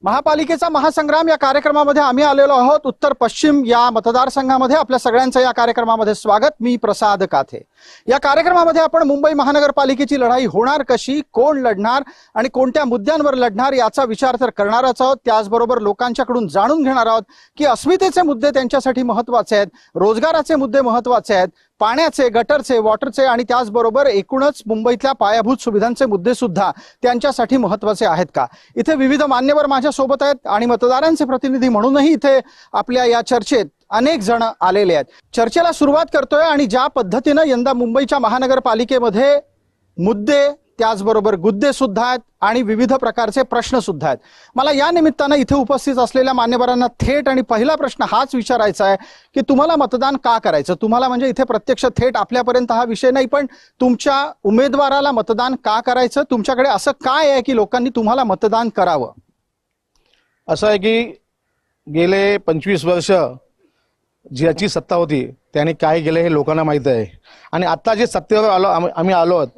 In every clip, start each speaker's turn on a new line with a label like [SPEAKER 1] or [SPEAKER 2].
[SPEAKER 1] महापालिकेचा महासंग्राम या कार्यक्रमामध्ये आम्ही आलेलो आहोत उत्तर पश्चिम या मतदारसंघामध्ये। आपल्या सगळ्यांचं या कार्यक्रमामध्ये स्वागत। मी प्रसाद काथे। या कार्यक्रमामध्ये आपण मुंबई महानगरपालिकेची लढाई होणार कशी, कोण लढणार आणि कोणत्या मुद्द्यांवर लढणार याचा विचार तर करणारच आहोत। त्याचबरोबर लोकांच्याकडून जाणून घेणार आहोत की अस्मितेचे मुद्दे त्यांच्यासाठी महत्त्वाचे आहेत, रोजगाराचे मुद्दे महत्त्वाचे आहेत, पाण्याचे, गटरचे, वॉटरचे आणि त्याचबरोबर एकूणच मुंबईतल्या पायाभूत सुविधांचे मुद्दे सुद्धा त्यांच्यासाठी महत्त्वाचे आहेत का। इथे विविध मान्यवर माझ्या सोबत आहेत आणि मतदारांचे प्रतिनिधी म्हणूनही इथे आपल्या या चर्चेत अनेक जण आलेले आहेत। चर्चेला सुरुवात करतोय आणि ज्या पद्धतीनं यंदा मुंबईच्या महानगरपालिकेमध्ये मुद्दे त्याचबरोबर गुद्दे सुद्धा आहेत आणि विविध प्रकारचे प्रश्न सुद्धा आहेत। मला या निमित्तानं इथे उपस्थित असलेल्या मान्यवरांना थेट आणि पहिला प्रश्न हाच विचारायचा आहे की तुम्हाला मतदान का करायचं। तुम्हाला म्हणजे इथे प्रत्यक्ष थेट आपल्यापर्यंत हा विषय नाही, पण तुमच्या उमेदवाराला मतदान का करायचं, तुमच्याकडे असं काय आहे की लोकांनी तुम्हाला मतदान करावं।
[SPEAKER 2] असं आहे की गेले 25 वर्ष ज्याची सत्ता होती त्याने काय केलं हे लोकांना माहित आहे आणि आता जे सत्तेवर आम्ही आलो आहोत,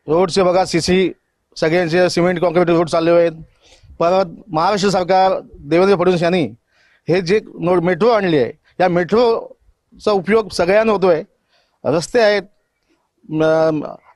[SPEAKER 2] रोडचे बघा, सीसी सगळ्यांचे सिमेंट कॉन्क्रीट रोड चालले आहेत। परत महाराष्ट्र सरकार देवेंद्र फडणवीस यांनी हे जे मेट्रो आणली आहे, या मेट्रोचा उपयोग सगळ्यांना होतोय। रस्ते आहेत,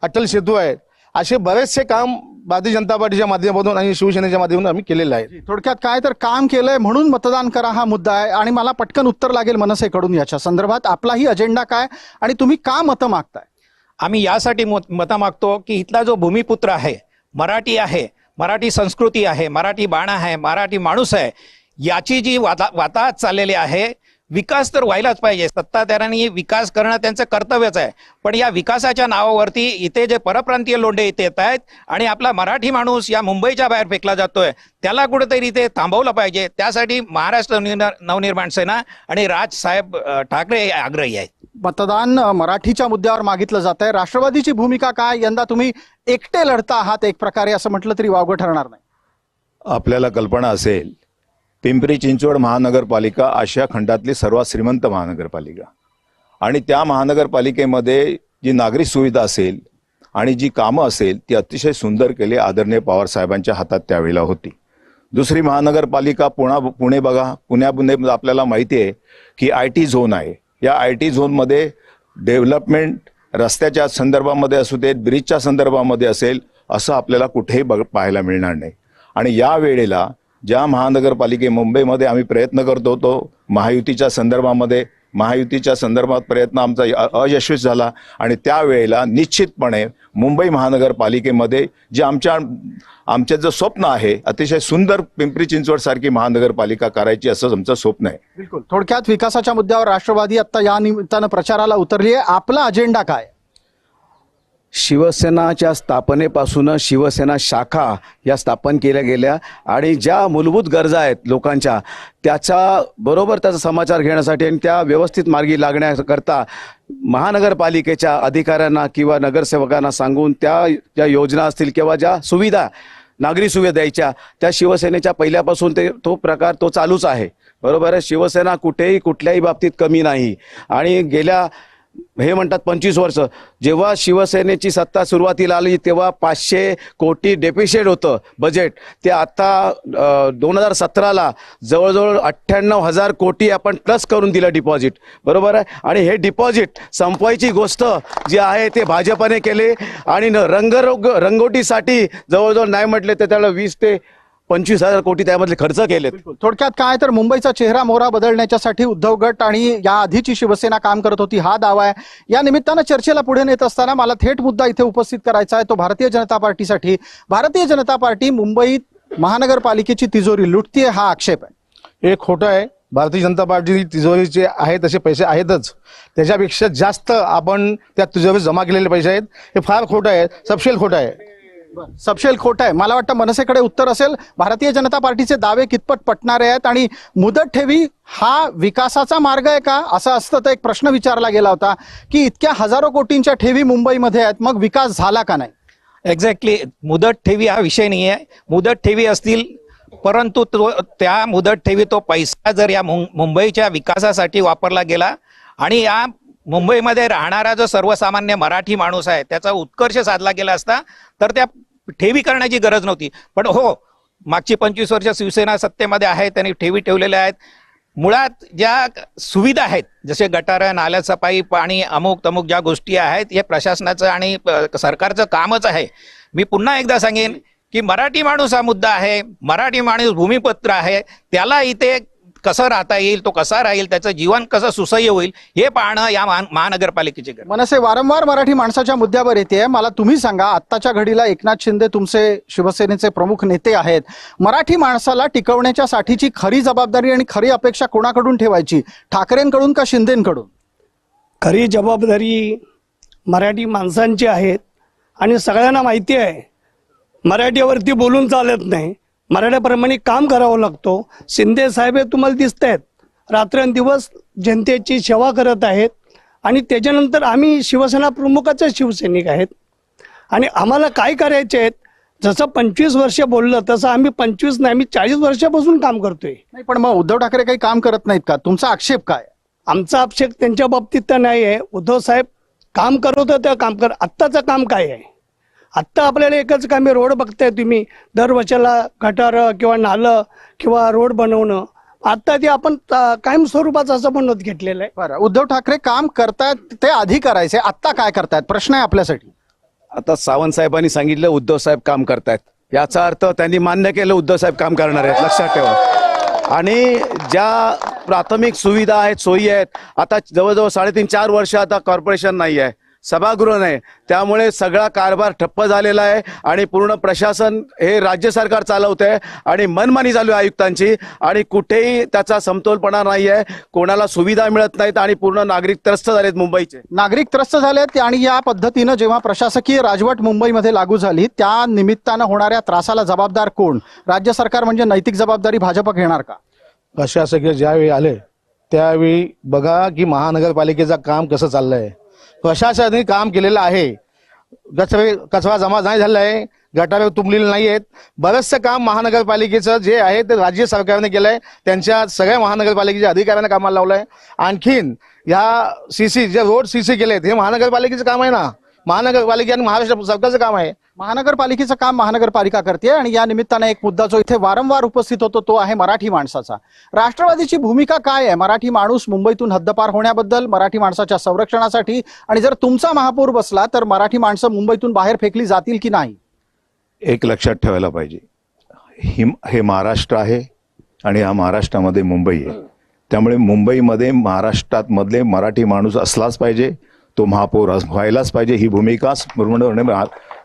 [SPEAKER 2] अटल सेतू आहेत, असे बरेचसे काम भारतीय जनता पार्टीच्या माध्यमातून आणि शिवसेनेच्या माध्यमातून आम्ही केलेलं आहे।
[SPEAKER 1] थोडक्यात काय तर काम केलंय म्हणून मतदान करा हा मुद्दा आहे आणि मला पटकन उत्तर लागेल मनसेकडून याच्या संदर्भात आपलाही अजेंडा काय आणि तुम्ही का मतं मागताय।
[SPEAKER 3] आम्ही यासाठी मतं मागतो की इथला जो भूमिपुत्र आहे, मराठी आहे, मराठी संस्कृती आहे, मराठी बाणा आहे, मराठी माणूस आहे, याची जी वाताहत चाललेली आहे, विकास तर व्हायलाच पाहिजे। सत्ताधाऱ्यांनी विकास करणं त्यांचं कर्तव्यच आहे, पण या विकासाच्या नावावरती इथे जे परप्रांतीय लोंढे इथे येत आहेत आणि आपला मराठी माणूस या मुंबईच्या बाहेर फेकला जातोय, त्याला कुठेतरी इथे थांबवलं पाहिजे। त्यासाठी महाराष्ट्र नवनिर्माण सेना आणि राजसाहेब ठाकरे आग्रही आहेत।
[SPEAKER 1] मतदान मराठीच्या मुद्द्यावर मागितलं जात आहे। राष्ट्रवादीची भूमिका काय? यंदा तुम्ही एकटे लढता आहात एक प्रकारे, असं म्हटलं तरी वावगं ठरणार नाही।
[SPEAKER 4] आपल्याला कल्पना असेल, पिंपरी चिंचवड महानगरपालिका आशिया खंडातली सर्वात श्रीमंत महानगरपालिका आणि त्या महानगरपालिकेमध्ये जी नागरिक सुविधा असेल आणि जी कामं असेल ती अतिशय सुंदर केली आदरणीय पवार साहेबांच्या हातात त्यावेळेला होती। दुसरी महानगरपालिका पुणे बघा, पुण्यामध्ये आपल्याला माहिती आहे की IT झोन आहे। या IT झोनमध्ये डेव्हलपमेंट रस्त्याच्या संदर्भामध्ये असू देत, ब्रिजच्या संदर्भामध्ये असेल, असं आपल्याला कुठेही पाहायला मिळणार नाही। आणि या वेळेला ज्या महानगरपालिके मुंबईमध्ये आम्ही प्रयत्न करत होतो महायुतीच्या संदर्भात प्रयत्न आमचा अयशस्वी झाला आणि त्यावेळेला निश्चितपणे मुंबई महानगरपालिकेमध्ये जे आमचे जो स्वप्न आहे अतिशय सुंदर पिंपरी चिंचवड सारखी महानगरपालिका करायची असं आमचं स्वप्न आहे।
[SPEAKER 1] बिलकुल। थोडक्यात विकासाच्या मुद्द्यावर राष्ट्रवादी आता या निमित्तानं प्रचाराला उतरली आहे। आपला अजेंडा काय?
[SPEAKER 5] शिवसेनाच्या स्थापनेपासून शिवसेना शाखा या स्थापन केल्या गेल्या आणि ज्या मूलभूत गरजा आहेत लोकांच्या त्याचा समाचार घेण्यासाठी आणि त्या व्यवस्थित मार्गी लागण्याकरता महानगरपालिकेच्या अधिकाऱ्यांना किंवा नगरसेवकांना सांगून त्या ज्या योजना असतील किंवा ज्या सुविधा नागरी सुविधा द्यायच्या त्या शिवसेनेच्या पहिल्यापासून तो प्रकार तो चालूच आहे। बरोबर आहे, शिवसेना कुठेही कुठल्याही बाबतीत कमी नाही आणि गेल्या हे म्हणतात 25 वर्ष जेव्हा शिवसेनेची सत्ता सुरुवातीला आली तेव्हा 500 कोटी डेफिसिट होतं बजेट, ते आता 2017ला जवळजवळ 98,000 कोटी आपण प्लस करून दिलं डिपॉझिट। बरोबर आहे, आणि हे डिपॉझिट संपवायची गोष्ट जी आहे ते भाजपने केले आणि रंगोटीसाठी जवळजवळ नाही म्हटले तर त्याला 20 ते 25,000 कोटी त्यामधले खर्च केलेत।
[SPEAKER 1] थोडक्यात काय तर मुंबईचा चेहरा मोहरा बदलण्याच्यासाठी उद्धव गट आणि या आधीची शिवसेना काम करत होती हा दावा आहे। या निमित्तानं चर्चेला पुढे नेत असताना मला थेट मुद्दा इथे उपस्थित करायचा आहे तो भारतीय जनता पार्टीसाठी। भारतीय जनता पार्टी मुंबईत महानगरपालिकेची तिजोरी लुटतीये हा आक्षेप आहे।
[SPEAKER 2] हे खोटं आहे। भारतीय जनता पार्टी तिजोरीचे आहे तसे पैसे आहेतच, त्याच्यापेक्षा जास्त आपण त्या तिजोरीत जमा केलेले पैसे आहेत। हे फार खोटं आहे, सपशेल खोटं आहे।
[SPEAKER 1] सपशेल खोट आहे। मला वाटतं मनसेकडे उत्तर असेल, भारतीय जनता पार्टीचे दावे कितपत पटणारे आहेत आणि मुदत ठेवी हा विकासाचा मार्ग आहे का? असं असतं तर एक प्रश्न विचारला गेला होता की इतक्या हजारो कोटींच्या ठेवी मुंबईमध्ये आहेत, मग विकास झाला का नाही?
[SPEAKER 3] एक्झॅक्टली, मुदत ठेवी हा विषय नाही आहे। मुदत ठेवी असतील परंतु त्या मुदत ठेवी तो पैसा जर या मुंबईच्या विकासासाठी वापरला गेला आणि या मुंबईमध्ये राहणारा जो सर्वसामान्य मराठी माणूस आहे त्याचा उत्कर्ष साधला गेला असता तर त्या ठेवी करण्याची गरज नव्हती। पण हो, मागची 25 वर्ष शिवसेना सत्तेमध्ये आहे, त्यांनी ठेवी ठेवलेल्या आहेत. मुळात ज्या सुविधा आहेत जसे गटार, नाल्या सफाई, पाणी, अमुक तमुक ज्या गोष्टी आहेत हे प्रशासनाचं आणि सरकारचं कामच आहे. मी पुन्हा एकदा सांगेन की मराठी माणूस हा मुद्दा आहे, मराठी माणूस भूमिपुत्र आहे, त्याला इथे कसं राहता येईल, तो कसा राहील, त्याचं जीवन कसं सुसह्य होईल हे पाहणं या महानगरपालिकेचे गरज.
[SPEAKER 1] मनसे वारंवार मराठी माणसाच्या मुद्द्यावर येते. मला तुम्ही सांगा, आत्ताच्या घडीला एकनाथ शिंदे तुमचे शिवसेनेचे प्रमुख नेते आहेत, मराठी माणसाला टिकवण्याच्या साठीची खरी जबाबदारी आणि खरी अपेक्षा कोणाकडून ठेवायची, ठाकरेंकडून का शिंदेकडून?
[SPEAKER 6] खरी जबाबदारी मराठी माणसांची आहेत आणि सगळ्यांना माहिती आहे मराठीवरती बोलून चालत नाही, मराठ्याप्रमाणे काम करावं लागतो. शिंदे साहेब हे तुम्हाला दिसत आहेत रात्रंदिवस जनतेची सेवा करत आहेत आणि त्याच्यानंतर आम्ही शिवसेना प्रमुखाचे शिवसैनिक आहेत आणि आम्हाला काय करायचे आहेत. जसं 25 वर्ष बोललं तसं आम्ही 25 नाही, आम्ही 40 वर्षापासून काम करतोय.
[SPEAKER 1] नाही, पण मग उद्धव ठाकरे काही काम करत नाहीत का? तुमचा आक्षेप काय?
[SPEAKER 6] आमचा आक्षेप त्यांच्या बाबतीत तर नाही आहे. उद्धव साहेब काम करत होतं तर काम आत्ताचं काम काय आहे? आत्ता आपल्याला एकच काम आहे, रोड बघताय तुम्ही, दरवर्षाला गटार किंवा नालं किंवा रोड बनवणं. आता ते आपण कायम स्वरूपाचं असं बनवत घेतलेलं आहे.
[SPEAKER 1] बरं, उद्धव ठाकरे काम करतायत ते आधी करायचे, आत्ता काय करतायत? प्रश्न आहे आपल्यासाठी.
[SPEAKER 5] आता सावंत साहेबांनी सांगितलं उद्धव साहेब काम करतायत, याचा अर्थ त्यांनी मान्य केलं उद्धव साहेब काम करणार आहेत, लक्षात ठेवा. आणि ज्या प्राथमिक सुविधा आहेत, सोयी आहेत, आता जवळजवळ 3.5-4 वर्ष आता कॉर्पोरेशन नाही आहे, सभागृह नाही, त्यामुळे सगळा कारभार ठप्प झालेला आहे आणि पूर्ण प्रशासन हे राज्य सरकार चालवत आहे आणि मनमानी चालू आहे आयुक्तांची आणि कुठेही त्याचा समतोलपणा नाही आहे. कोणाला सुविधा मिळत नाहीत आणि पूर्ण नागरिक त्रस्त झालेत. मुंबईचे नागरिक
[SPEAKER 1] त्रस्त झालेत आणि या पद्धतीनं जेव्हा प्रशासकीय राजवट मुंबईमध्ये लागू झाली त्या निमित्तानं होणाऱ्या त्रासाला जबाबदार कोण? राज्य सरकार म्हणजे नैतिक जबाबदारी भाजप घेणार का?
[SPEAKER 2] प्रशासकीय ज्यावेळी आले त्यावेळी बघा की महानगरपालिकेचं काम कसं चाललंय. प्रशासनाने काम केलेलं आहे, कचरा जमा नाही झाला आहे, गटारे तुंबलेले नाही आहेत. बरंचसं काम महानगरपालिकेचं जे आहे ते राज्य सरकारने केलंय, त्यांच्या सगळ्या महानगरपालिकेच्या अधिकाऱ्यांना कामाला लावलंय. आणखीन ह्या सीसी जे रोड सीसी केलेत हे महानगरपालिकेचं काम आहे ना, महानगरपालिका आणि महाराष्ट्र सरकारचं काम आहे.
[SPEAKER 1] महानगरपालिकेचं काम महानगरपालिका करते आणि या निमित्तानं एक मुद्दा जो इथे वारंवार उपस्थित होतो तो आहे मराठी माणसाचा. राष्ट्रवादीची भूमिका काय आहे मराठी माणूस मुंबईतून हद्दपार होण्याबद्दल, मराठी माणसाच्या संरक्षणासाठी? आणि जर तुमचा महापौर बसला तर मराठी माणसं मुंबईतून बाहेर फेकली जातील की नाही?
[SPEAKER 4] एक लक्षात ठेवायला पाहिजे, हे महाराष्ट्र आहे आणि या महाराष्ट्रामध्ये मुंबई आहे, त्यामुळे मुंबईमध्ये महाराष्ट्रात मधले मराठी माणूस असलाच पाहिजे, तो महापौर व्हायलाच पाहिजे. ही भूमिका पूर्णपणे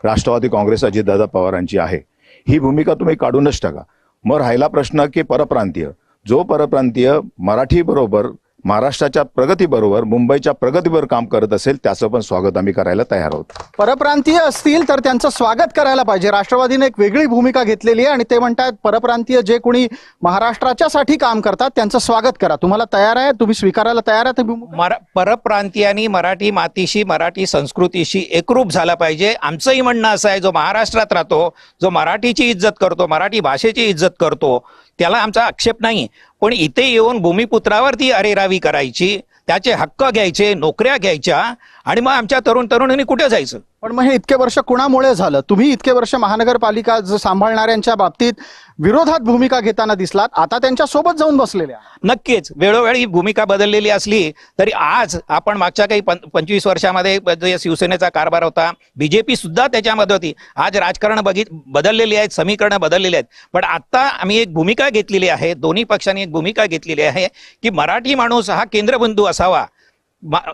[SPEAKER 4] राष्ट्रवादी काँग्रेस अजितदादा पवारांची आहे. ही भूमिका तुम्ही काढूनच टाका. मग राहिला प्रश्न की परप्रांतीय, जो परप्रांतीय मराठी बरोबर महाराष्ट्राच्या प्रगतीबरोबर मुंबईच्या प्रगतीवर काम करत असेल त्याचं पण स्वागत आम्ही करायला तयार आहोत.
[SPEAKER 1] परप्रांतीय असतील तर त्यांचं स्वागत करायला पाहिजे. राष्ट्रवादीने एक वेगळी भूमिका घेतलेली आहे आणि ते म्हणतात परप्रांतीय जे कोणी महाराष्ट्राच्यासाठी काम करतात त्यांचं स्वागत करा. तुम्हाला तयार आहे? तुम्ही स्वीकारायला तयार आहे?
[SPEAKER 3] परप्रांतीयांनी मराठी मातीशी, मराठी संस्कृतीशी एकरूप झाला पाहिजे. आमचंही म्हणणं असं आहे, जो महाराष्ट्रात राहतो, जो मराठीची इज्जत करतो, मराठी भाषेची इज्जत करतो, त्याला आमचा आक्षेप नाही. पण इथे येऊन भूमिपुत्रावरती अरेरावी करायची, त्याचे हक्क घ्यायचे, नोकऱ्या घ्यायच्या आणि मग आमच्या तरुणांनी कुठे जायचं?
[SPEAKER 1] पण मग हे इतके वर्ष कुणामुळे झालं? तुम्ही इतके वर्ष महानगरपालिका सांभाळणाऱ्यांच्या बाबतीत विरोधात भूमिका घेताना दिसलात, आता त्यांच्या सोबत जाऊन बसलेल्या.
[SPEAKER 3] नक्कीच वेळोवेळी भूमिका बदललेली असली तरी आज आपण मागच्या काही 25 वर्षामध्ये जे शिवसेनेचा कारभार होता, बीजेपी सुद्धा त्याच्यामध्ये होती, आज राजकारण बदललेली आहेत, समीकरणं बदललेली आहेत. पण आता आम्ही एक भूमिका घेतलेली आहे, दोन्ही पक्षांनी एक भूमिका घेतलेली आहे की मराठी माणूस हा केंद्रबिंदू असावा.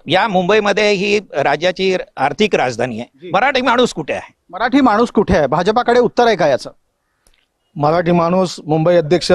[SPEAKER 3] या मुंबईमध्ये ही राज्याची आर्थिक राजधानी आहे. मराठी माणूस कुठे आहे?
[SPEAKER 1] मराठी माणूस कुठे आहे? भाजपाकडे उत्तर आहे का याचं?
[SPEAKER 2] मराठी माणूस मुंबई अध्यक्ष,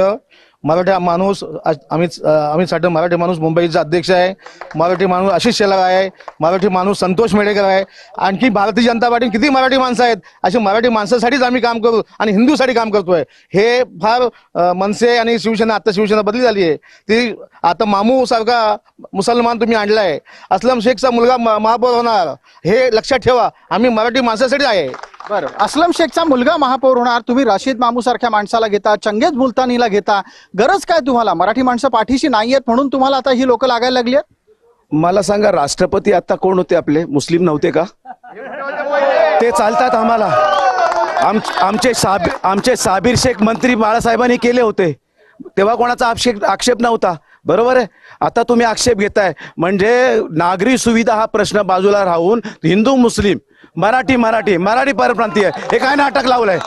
[SPEAKER 2] मराठी माणूस अमित साठे मराठी माणूस मुंबईचा अध्यक्ष आहे, मराठी माणूस आशिष शेलार आहे, मराठी माणूस संतोष मेडेकर आहे. आणखी भारतीय जनता पार्टी किती मराठी माणसं आहेत, अशी मराठी माणसासाठीच आम्ही काम करू आणि हिंदूसाठी काम करतोय. हे फार मनसे आणि शिवसेना, आता शिवसेना बदली झाली आहे, ती आता मामू सारखा मुसलमान तुम्ही आणलाय, अस्लम शेखचा मुलगा महापौर होणार, हे लक्षात ठेवा. आम्ही मराठी माणसासाठी आहे.
[SPEAKER 1] बरं, अस्लम शेखचा मुलगा महापौर होणार, तुम्ही राशीद मामू सारख्या माणसाला घेता, चंगेज मुलतानीला घेता, गरज काय तुम्हाला? मराठी माणसं पाठीशी नाहीयेत म्हणून तुम्हाला आता ही लोक लागायला लागली आहेत?
[SPEAKER 5] मला सांगा, राष्ट्रपती आता कोण होते? आपले मुस्लिम नव्हते का? ते चालतात आम्हाला. आमचे साबीर शेख मंत्री बाळासाहेबांनी केले होते, तेव्हा कोणाचा आक्षेप नव्हता. बरोबर आहे. आता तुम्ही आक्षेप घेताय म्हणजे नागरी सुविधा हा प्रश्न बाजूला राहून हिंदू मुस्लिम मराठी परप्रांतीय हे काय नाटक लावलंय.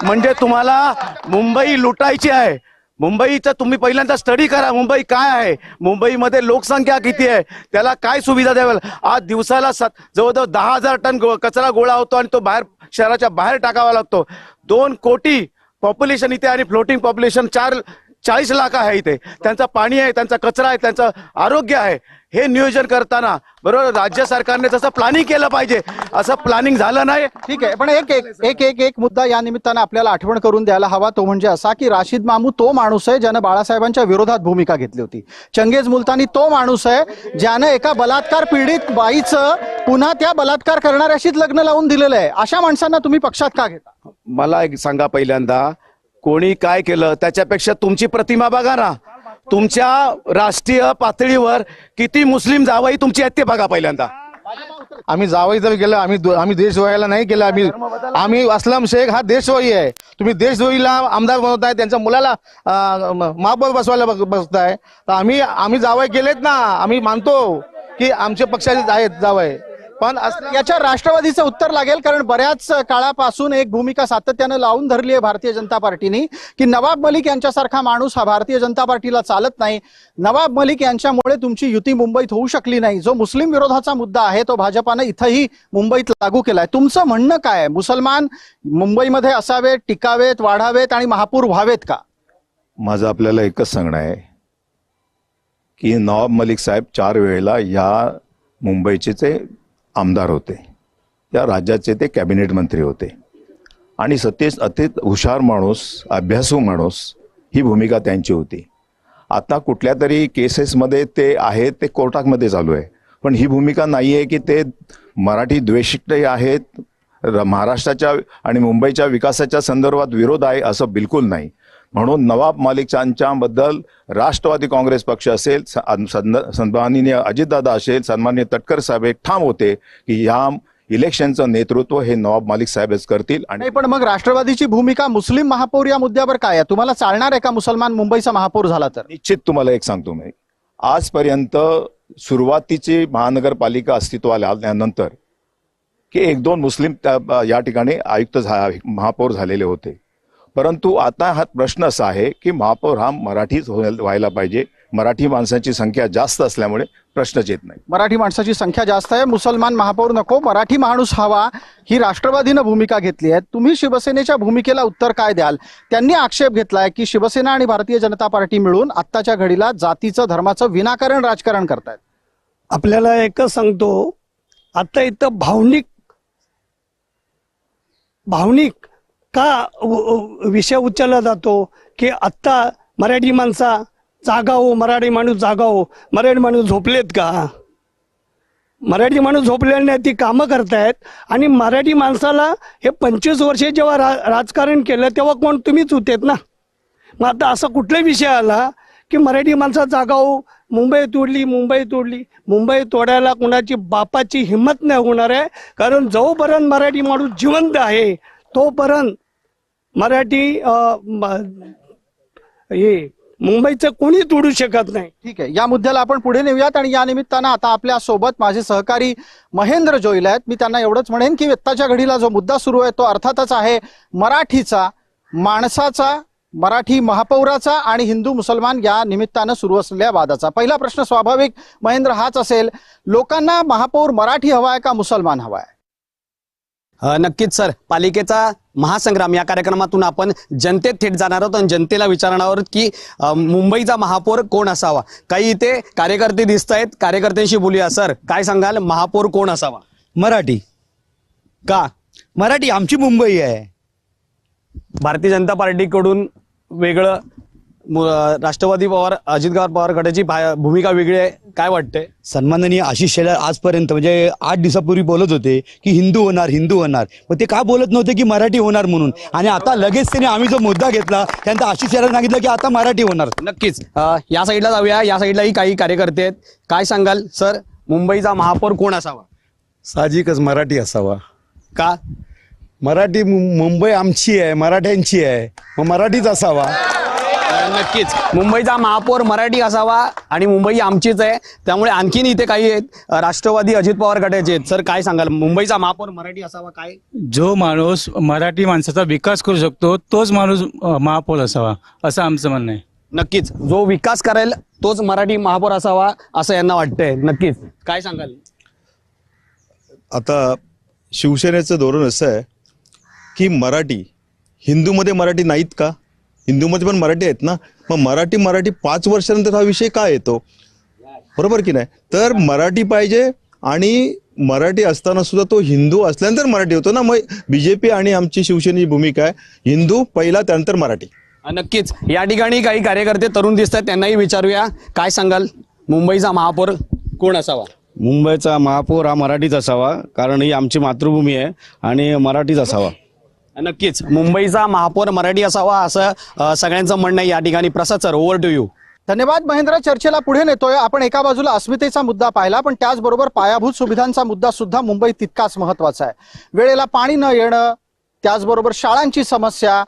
[SPEAKER 5] म्हणजे तुम्हाला मुंबई लुटायची आहे. मुंबईचा तुम्ही पहिल्यांदा स्टडी करा, मुंबई काय आहे, मुंबईमध्ये लोकसंख्या किती आहे, त्याला काय सुविधा द्याव्या. आज दिवसाला जवळजवळ 10,000 टन कचरा गोळा होतो आणि तो बाहेर शहराच्या बाहेर टाकावा लागतो. 2 कोटी पॉप्युलेशन इथे आणि फ्लोटिंग पॉप्युलेशन 40 लाख आहे इथे. त्यांचं पाणी आहे, त्यांचा कचरा आहे, त्यांचं आरोग्य आहे. हे नियोजन करताना बरोबर राज्य सरकारने जसं प्लॅनिंग केलं पाहिजे असं प्लॅनिंग झालं नाही.
[SPEAKER 1] ठीक आहे, पण एक मुद्दा या निमित्तानं आपल्याला आठवण करून द्यायला हवा, तो म्हणजे असा की राशीद मामू तो माणूस आहे ज्यानं बाळासाहेबांच्या विरोधात भूमिका घेतली होती. चंगेज मुलतानी तो माणूस आहे ज्यानं एका बलात्कार पीडित बाईचं पुन्हा त्या बलात्कार करणाऱ्याशीच लग्न लावून दिलेलं आहे. अशा माणसांना तुम्ही पक्षात का घेता?
[SPEAKER 5] मला एक सांगा, पहिल्यांदा कोणी काय केलं त्याच्यापेक्षा तुमची प्रतिमा बघा ना. तुमच्या राष्ट्रीय पातळीवर किती मुस्लिम जावई तुमची आहेत ते बघा पहिल्यांदा.
[SPEAKER 2] आम्ही जावई जर गेलं, आम्ही देशद्रोहीला नाही केलं. आम्ही असलम शेख हा देशद्रोही आहे. तुम्ही देशद्रोहीला आमदार बनवताय, त्यांच्या मुलाला महापौर बसवायला बसताय. तर आम्ही जावई केलेत ना. आम्ही मानतो की आमच्या पक्षाचे आहेत जावई, पण
[SPEAKER 1] याच्या राष्ट्रवादीचं उत्तर लागेल, कारण बऱ्याच काळापासून एक भूमिका सातत्यानं लावून धरली आहे भारतीय जनता पार्टीने की नवाब मलिक यांच्यासारखा माणूस हा भारतीय जनता पार्टीला चालत नाही. नवाब मलिक यांच्यामुळे तुमची युती मुंबईत होऊ शकली नाही. जो मुस्लिम विरोधाचा मुद्दा आहे तो भाजपानं इथंही मुंबईत लागू केलाय. तुमचं म्हणणं काय आहे? मुसलमान मुंबईमध्ये असावेत, टिकावेत, वाढावेत आणि महापूर व्हावेत का?
[SPEAKER 4] माझं आपल्याला एकच सांगणं आहे की नवाब मलिक साहेब 4 वेळेला या मुंबईचे आमदार होते, या राज्याचे ते कॅबिनेट मंत्री होते आणि अति हुशार माणूस, अभ्यासू माणूस, ही भूमिका त्यांची होती. आता कुठल्या तरी केसेसमध्ये ते आहेत, ते कोर्टामध्ये चालू आहे, पण ही भूमिका नाही आहे की ते मराठी द्वेषित आहेत, महाराष्ट्राच्या आणि मुंबईच्या विकासाच्या संदर्भात विरोध आहे, असं बिलकुल नाही. म्हणून नवाब मलिकांच्याबद्दल राष्ट्रवादी काँग्रेस पक्ष असेल, सन्माननीय अजितदादा असेल, सन्माननीय तटकर साहेब एक ठाम होते की या इलेक्शनचं नेतृत्व हे नवाब मलिक साहेबच करतील.
[SPEAKER 1] आणि पण मग राष्ट्रवादीची भूमिका मुस्लिम महापौर या मुद्द्यावर काय आहे? तुम्हाला चालणार आहे का मुसलमान मुंबईचा महापौर झाला तर?
[SPEAKER 4] निश्चित तुम्हाला एक सांगतो मी, आजपर्यंत सुरुवातीची महानगरपालिका अस्तित्वाला आल्यानंतर की 1-2 मुस्लिम या ठिकाणी महापौर झालेले होते. परंतु आता हा प्रश्न असा आहे की महापौर हा मराठीच व्हायला पाहिजे. मराठी माणसांची संख्या जास्त असल्यामुळे प्रश्नच येत नाही.
[SPEAKER 1] मराठी माणसाची संख्या जास्त आहे, मुसलमान महापौर नको, मराठी माणूस हवा, ही राष्ट्रवादीनं भूमिका घेतली आहे. तुम्ही शिवसेनेच्या भूमिकेला उत्तर काय द्याल? त्यांनी आक्षेप घेतलाय की शिवसेना आणि भारतीय जनता पार्टी मिळून आत्ताच्या घडीला जातीचं, धर्माचं विनाकारण राजकारण करतायत.
[SPEAKER 6] आपल्याला एकच सांगतो, आता इथं भावनिक का विषय उचलला जातो की आत्ता मराठी माणसा जागा हो, मराठी माणूस जागा हो. मराठी माणूस झोपलेत का? मराठी माणूस झोपलेले नाही, ती कामं करतायत. आणि मराठी माणसाला हे 25 वर्षे जेव्हा राजकारण केलं तेव्हा कोण? तुम्हीच होतेत ना. मग आता असा कुठला विषय आला की मराठी माणसा जागा हो, मुंबई तोडली तोडायला कुणाची बापाची हिंमत नाही होणार आहे. कारण जोपर्यंत मराठी माणूस जिवंत आहे तोपर्यंत मराठी हे मुंबईचं कोणी तोडू शकत नाही.
[SPEAKER 1] ठीक आहे, या मुद्द्याला आपण पुढे नेऊयात. आणि या निमित्तानं आता आपल्या सोबत माझे सहकारी महेंद्र जोईल आहेत. मी त्यांना एवढंच म्हणेन की आत्ताच्या घडीला जो मुद्दा सुरू आहे तो अर्थातच आहे मराठीचा, माणसाचा, मराठी महापौराचा आणि हिंदू मुसलमान या निमित्तानं सुरू असलेल्या वादाचा. पहिला प्रश्न स्वाभाविक महेंद्र हाच असेल, लोकांना महापौर मराठी हवाय का मुसलमान हवाय?
[SPEAKER 7] नक्कीच सर, पालिकेचा महासंग्राम या कार्यक्रमातून आपण जनतेत थेट जाणार आहोत आणि जनतेला विचारणार आहोत की मुंबईचा महापौर कोण असावा. काही इथे कार्यकर्ते दिसत आहेत, कार्यकर्त्यांशी बोलूया. सर, काय सांगाल, महापौर कोण असावा?
[SPEAKER 8] मराठी.
[SPEAKER 7] का?
[SPEAKER 8] मराठी आमची मुंबई आहे.
[SPEAKER 7] भारतीय जनता पार्टीकडून वेगळं, राष्ट्रवादी पवार, अजित पवार गटाची भूमिका वेगळी आहे, काय वाटतंय?
[SPEAKER 8] सन्माननीय आशिष शेलार आजपर्यंत म्हणजे 8 दिवसापूर्वी बोलत होते की हिंदू होणार, पण ते का बोलत नव्हते की मराठी होणार म्हणून. आणि आता लगेच त्यांनी आम्ही जो मुद्दा घेतला त्यानंतर आशिष शेलार सांगितलं की आता मराठी होणार.
[SPEAKER 7] नक्कीच. या साईडला जाऊया, या साईडलाही काही कार्यकर्ते आहेत. काय सांगाल सर, मुंबईचा महापौर कोण असावा?
[SPEAKER 9] साहजिकच मराठी असावा.
[SPEAKER 7] का?
[SPEAKER 8] मराठी मुंबई आमची आहे, मराठ्यांची आहे, मग मराठीच असावा.
[SPEAKER 7] नक्कीच मुंबईचा महापौर मराठी असावा आणि मुंबई आमचीच आहे. त्यामुळे आणखीन इथे काही आहेत राष्ट्रवादी अजित पवार गटाचे आहेत. सर काय सांगाल, मुंबईचा महापौर मराठी असावा काय?
[SPEAKER 9] जो माणूस मराठी माणसाचा विकास करू शकतो तोच माणूस महापौर असावा असं आमचं म्हणणं आहे.
[SPEAKER 7] नक्कीच जो विकास करेल तोच मराठी महापौर असावा असं यांना वाटतंय. नक्कीच काय सांगाल?
[SPEAKER 10] आता शिवसेनेचं धोरण असं आहे की मराठी हिंदूमध्ये मराठी नाहीत का? हिंदूमध्ये पण मराठी आहेत ना. मग मराठी 5 वर्षानंतर हा विषय काय येतो? बरोबर की नाही? तर मराठी पाहिजे आणि मराठी असताना सुद्धा तो हिंदू असल्यानंतर मराठी होतो ना. मग बीजेपी आणि आमची शिवसेनेची भूमिका आहे हिंदू पहिला त्यानंतर मराठी.
[SPEAKER 7] नक्कीच या ठिकाणी काही कार्यकर्ते तरुण दिसतात, त्यांनाही विचारूया. काय सांगाल, मुंबईचा महापौर कोण असावा?
[SPEAKER 5] मुंबईचा महापौर हा मराठीच असावा, कारण ही आमची मातृभूमी आहे आणि मराठीच असावा.
[SPEAKER 7] नक्कीच मुंबईचा महापौर मराठी असावा असं सगळ्यांचं म्हणणं आहे या ठिकाणी. प्रसाद सर, ओव्हर टू यू.
[SPEAKER 1] धन्यवाद महेंद्र. चर्चेला पुढे नेतोय आपण. एका बाजूला अस्मितेचा मुद्दा पाहिला, पण त्याचबरोबर पायाभूत सुविधांचा मुद्दा सुद्धा मुंबईत तितकाच महत्वाचा आहे. वेळेला पाणी न येणं, त्याचबरोबर शाळांची समस्या,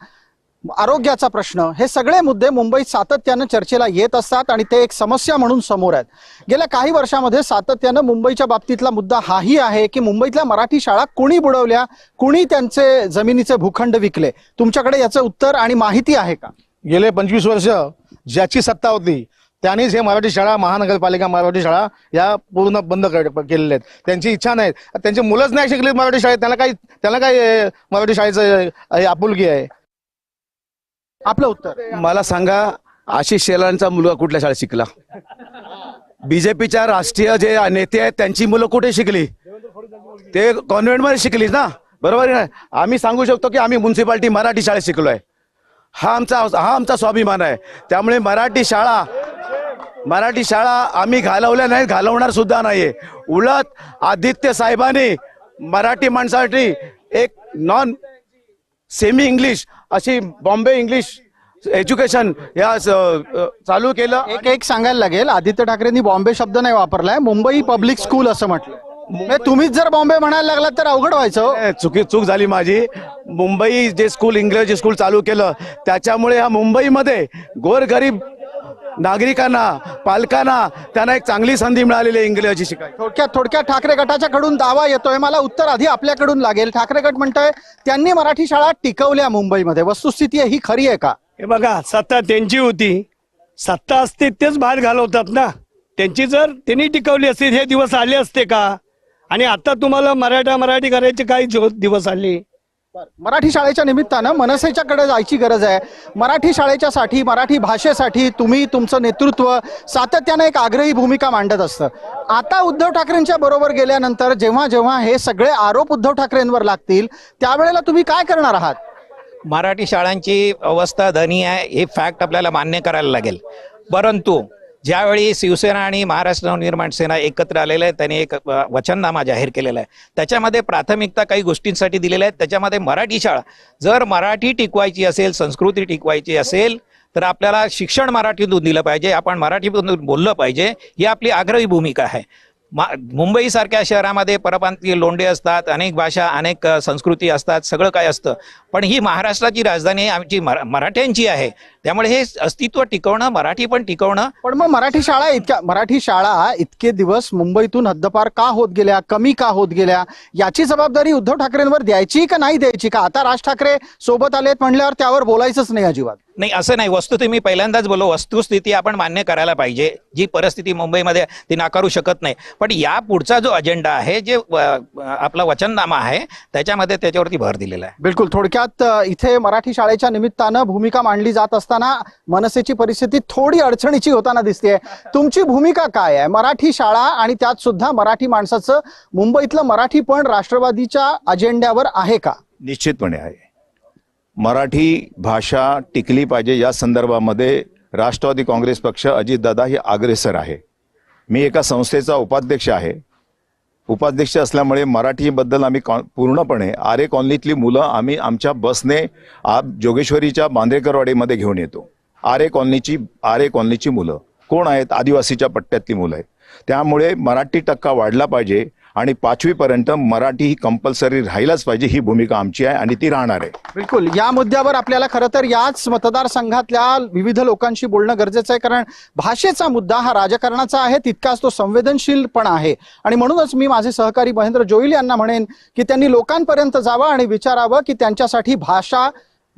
[SPEAKER 1] आरोग्याचा प्रश्न, हे सगळे मुद्दे मुंबईत सातत्यानं चर्चेला येत असतात आणि ते एक समस्या म्हणून समोर आहेत. गेल्या काही वर्षामध्ये सातत्यानं मुंबईच्या बाबतीतला मुद्दा हाही आहे की मुंबईतल्या मराठी शाळा कुणी बुडवल्या, कुणी त्यांचे जमिनीचे भूखंड विकले. तुमच्याकडे याचं उत्तर आणि माहिती आहे का?
[SPEAKER 2] गेले 25 वर्ष ज्याची सत्ता होती त्यांनीच हे मराठी शाळा, महानगरपालिका मराठी शाळा या पूर्ण बंद केलेल्या आहेत. त्यांची इच्छा नाही, त्यांची मुलंच नाही शिकली मराठी शाळेत, त्याला काय मराठी शाळेचं आपुलकी आहे?
[SPEAKER 1] आपलं उत्तर
[SPEAKER 5] मला सांगा, आशिष शेलारांचा मुलगा कुठल्या शाळेत शिकला? बीजेपीच्या राष्ट्रीय जे नेते आहेत त्यांची मुलं कुठे शिकली? ते कॉन्व्हेंटमध्ये शिकली ना. बरोबर आहे ना? आम्ही सांगू शकतो की आम्ही म्युन्सिपाल्टी मराठी शाळेत शिकलोय. हा आमचा स्वाभिमान आहे. त्यामुळे मराठी शाळा आम्ही घालवल्या नाहीत, घालवणार सुद्धा नाहीये. उलट आदित्य साहेबांनी मराठी माणसासाठी एक नॉन सेमी इंग्लिश अशी बॉम्बे इंग्लिश एज्युकेशन या चालू केलं.
[SPEAKER 1] एक सांगायला लागेल, आदित्य ठाकरेंनी बॉम्बे शब्द नाही वापरलाय, मुंबई पब्लिक स्कूल असं म्हटलं. तुम्हीच जर बॉम्बे म्हणायला लागलात तर अवघड व्हायचं.
[SPEAKER 5] चूक झाली माझी. मुंबई जे स्कूल, इंग्रजी स्कूल चालू केलं त्याच्यामुळे ह्या मुंबईमध्ये गोरगरीब नागरिकांना, पालकांना त्यांना एक चांगली संधी मिळालेली आहे इंग्रजी शिकायची.
[SPEAKER 1] थोडक्यात ठाकरे गटाच्या कडून दावा येतोय. मला उत्तर आधी आपल्याकडून लागेल. ठाकरे गट म्हणतोय त्यांनी मराठी शाळा टिकवल्या मुंबईमध्ये. वस्तुस्थिती ही खरी आहे का?
[SPEAKER 6] हे बघा, सत्ता त्यांची होती, सत्ता असते तेच बाहेर घालवतात ना. त्यांची जर त्यांनी टिकवली असती हे दिवस आले असते का? आणि आता तुम्हाला मराठी करायचे काही दिवस आले?
[SPEAKER 1] मराठी शाळेच्या निमित्तानं मनसेच्याकडे जायची गरज आहे. मराठी शाळेच्यासाठी, मराठी भाषेसाठी तुम्ही, तुमचं नेतृत्व सातत्यानं एक आग्रही भूमिका मांडत असतं. आता उद्धव ठाकरेंच्या बरोबर गेल्यानंतर जेव्हा हे सगळे आरोप उद्धव ठाकरेंवर लागतील त्यावेळेला तुम्ही काय करणार आहात?
[SPEAKER 3] मराठी शाळांची अवस्था दयनीय आहे हे फॅक्ट आपल्याला मान्य करायला लागेल. परंतु ज्यावेळी शिवसेना आणि महाराष्ट्र नवनिर्माण सेना एकत्र आलेले आहेत, त्यांनी एक वचननामा जाहीर केलेला आहे. त्याच्यामध्ये प्राथमिकता काही गोष्टींसाठी दिलेल्या आहेत. त्याच्यामध्ये मराठी शाळा, जर मराठी टिकवायची असेल, संस्कृती टिकवायची असेल तर आपल्याला शिक्षण मराठीतून दिलं पाहिजे, आपण मराठीतून बोललं पाहिजे, ही आपली आग्रही भूमिका आहे. मुंबईसारख्या शहरामध्ये परप्रांतीय लोंढे असतात, अनेक भाषा, अनेक संस्कृती असतात, सगळं काय असतं. पण ही महाराष्ट्राची राजधानी आमची मराठ्यांची आहे. त्यामुळे हे अस्तित्व टिकवणं, मराठी पण टिकवणं.
[SPEAKER 1] पण मग मराठी शाळा इतके दिवस मुंबईतून हद्दपार का होत गेल्या, कमी का होत गेल्या, याची जबाबदारी उद्धव ठाकरेंवर द्यायची का नाही द्यायची? का आता राज ठाकरे सोबत आलेत म्हणल्यावर त्यावर बोलायचंच नाही अजिबात?
[SPEAKER 3] नाही, असं नाही. वस्तुस्थिती मी पहिल्यांदाच बोललो, वस्तुस्थिती आपण मान्य करायला पाहिजे. जी परिस्थिती मुंबईमध्ये ती नाकारू शकत नाही. पण या पुढचा जो अजेंडा आहे, जे आपला वचननामा आहे, त्याच्यावरती भर दिलेला आहे.
[SPEAKER 1] बिलकुल. थोडक्यात इथे मराठी शाळेच्या निमित्तानं भूमिका मांडली जात असताना मनसेची परिस्थिती थोडी अडचणीची होताना दिसते. तुमची भूमिका काय आहे? मराठी शाळा आणि त्यात सुद्धा मराठी माणसाचं मुंबईतलं मराठी पण राष्ट्रवादीच्या अजेंड्यावर आहे का?
[SPEAKER 4] निश्चितपणे आहे. मराठी भाषा टिकली पाहिजे या संदर्भामध्ये राष्ट्रवादी काँग्रेस पक्ष, अजितदादा हे अग्रेसर आहे. मी एका संस्थेचा उपाध्यक्ष आहे. उपाध्यक्ष असल्यामुळे मराठीबद्दल आम्ही पूर्णपणे आरे कॉलनीतली मुलं आम्ही आमच्या बसने जोगेश्वरीच्या बांद्रेकरवाडीमध्ये घेऊन येतो. आरे कॉलनीची मुलं कोण आहेत? आदिवासीच्या पट्ट्यातली मुलं आहेत. त्यामुळे मराठी टक्का वाढला पाहिजे आणि 5वी पर्यंत मराठी ही कंपल्सरी राहिलाच पाहिजे, ही भूमिका आमची आहे आणि ती राहणार आहे.
[SPEAKER 1] बिलकुल. या मुद्द्यावर आपल्याला खरं तर याच मतदारसंघातल्या विविध लोकांशी बोलणं गरजेचं आहे, कारण भाषेचा मुद्दा हा राजकारणाचा आहे, तितकाच तो संवेदनशील पण आहे. आणि म्हणूनच मी माझे सहकारी महेंद्र जोईल यांना म्हणेन की त्यांनी लोकांपर्यंत जावं आणि विचारावं की त्यांच्यासाठी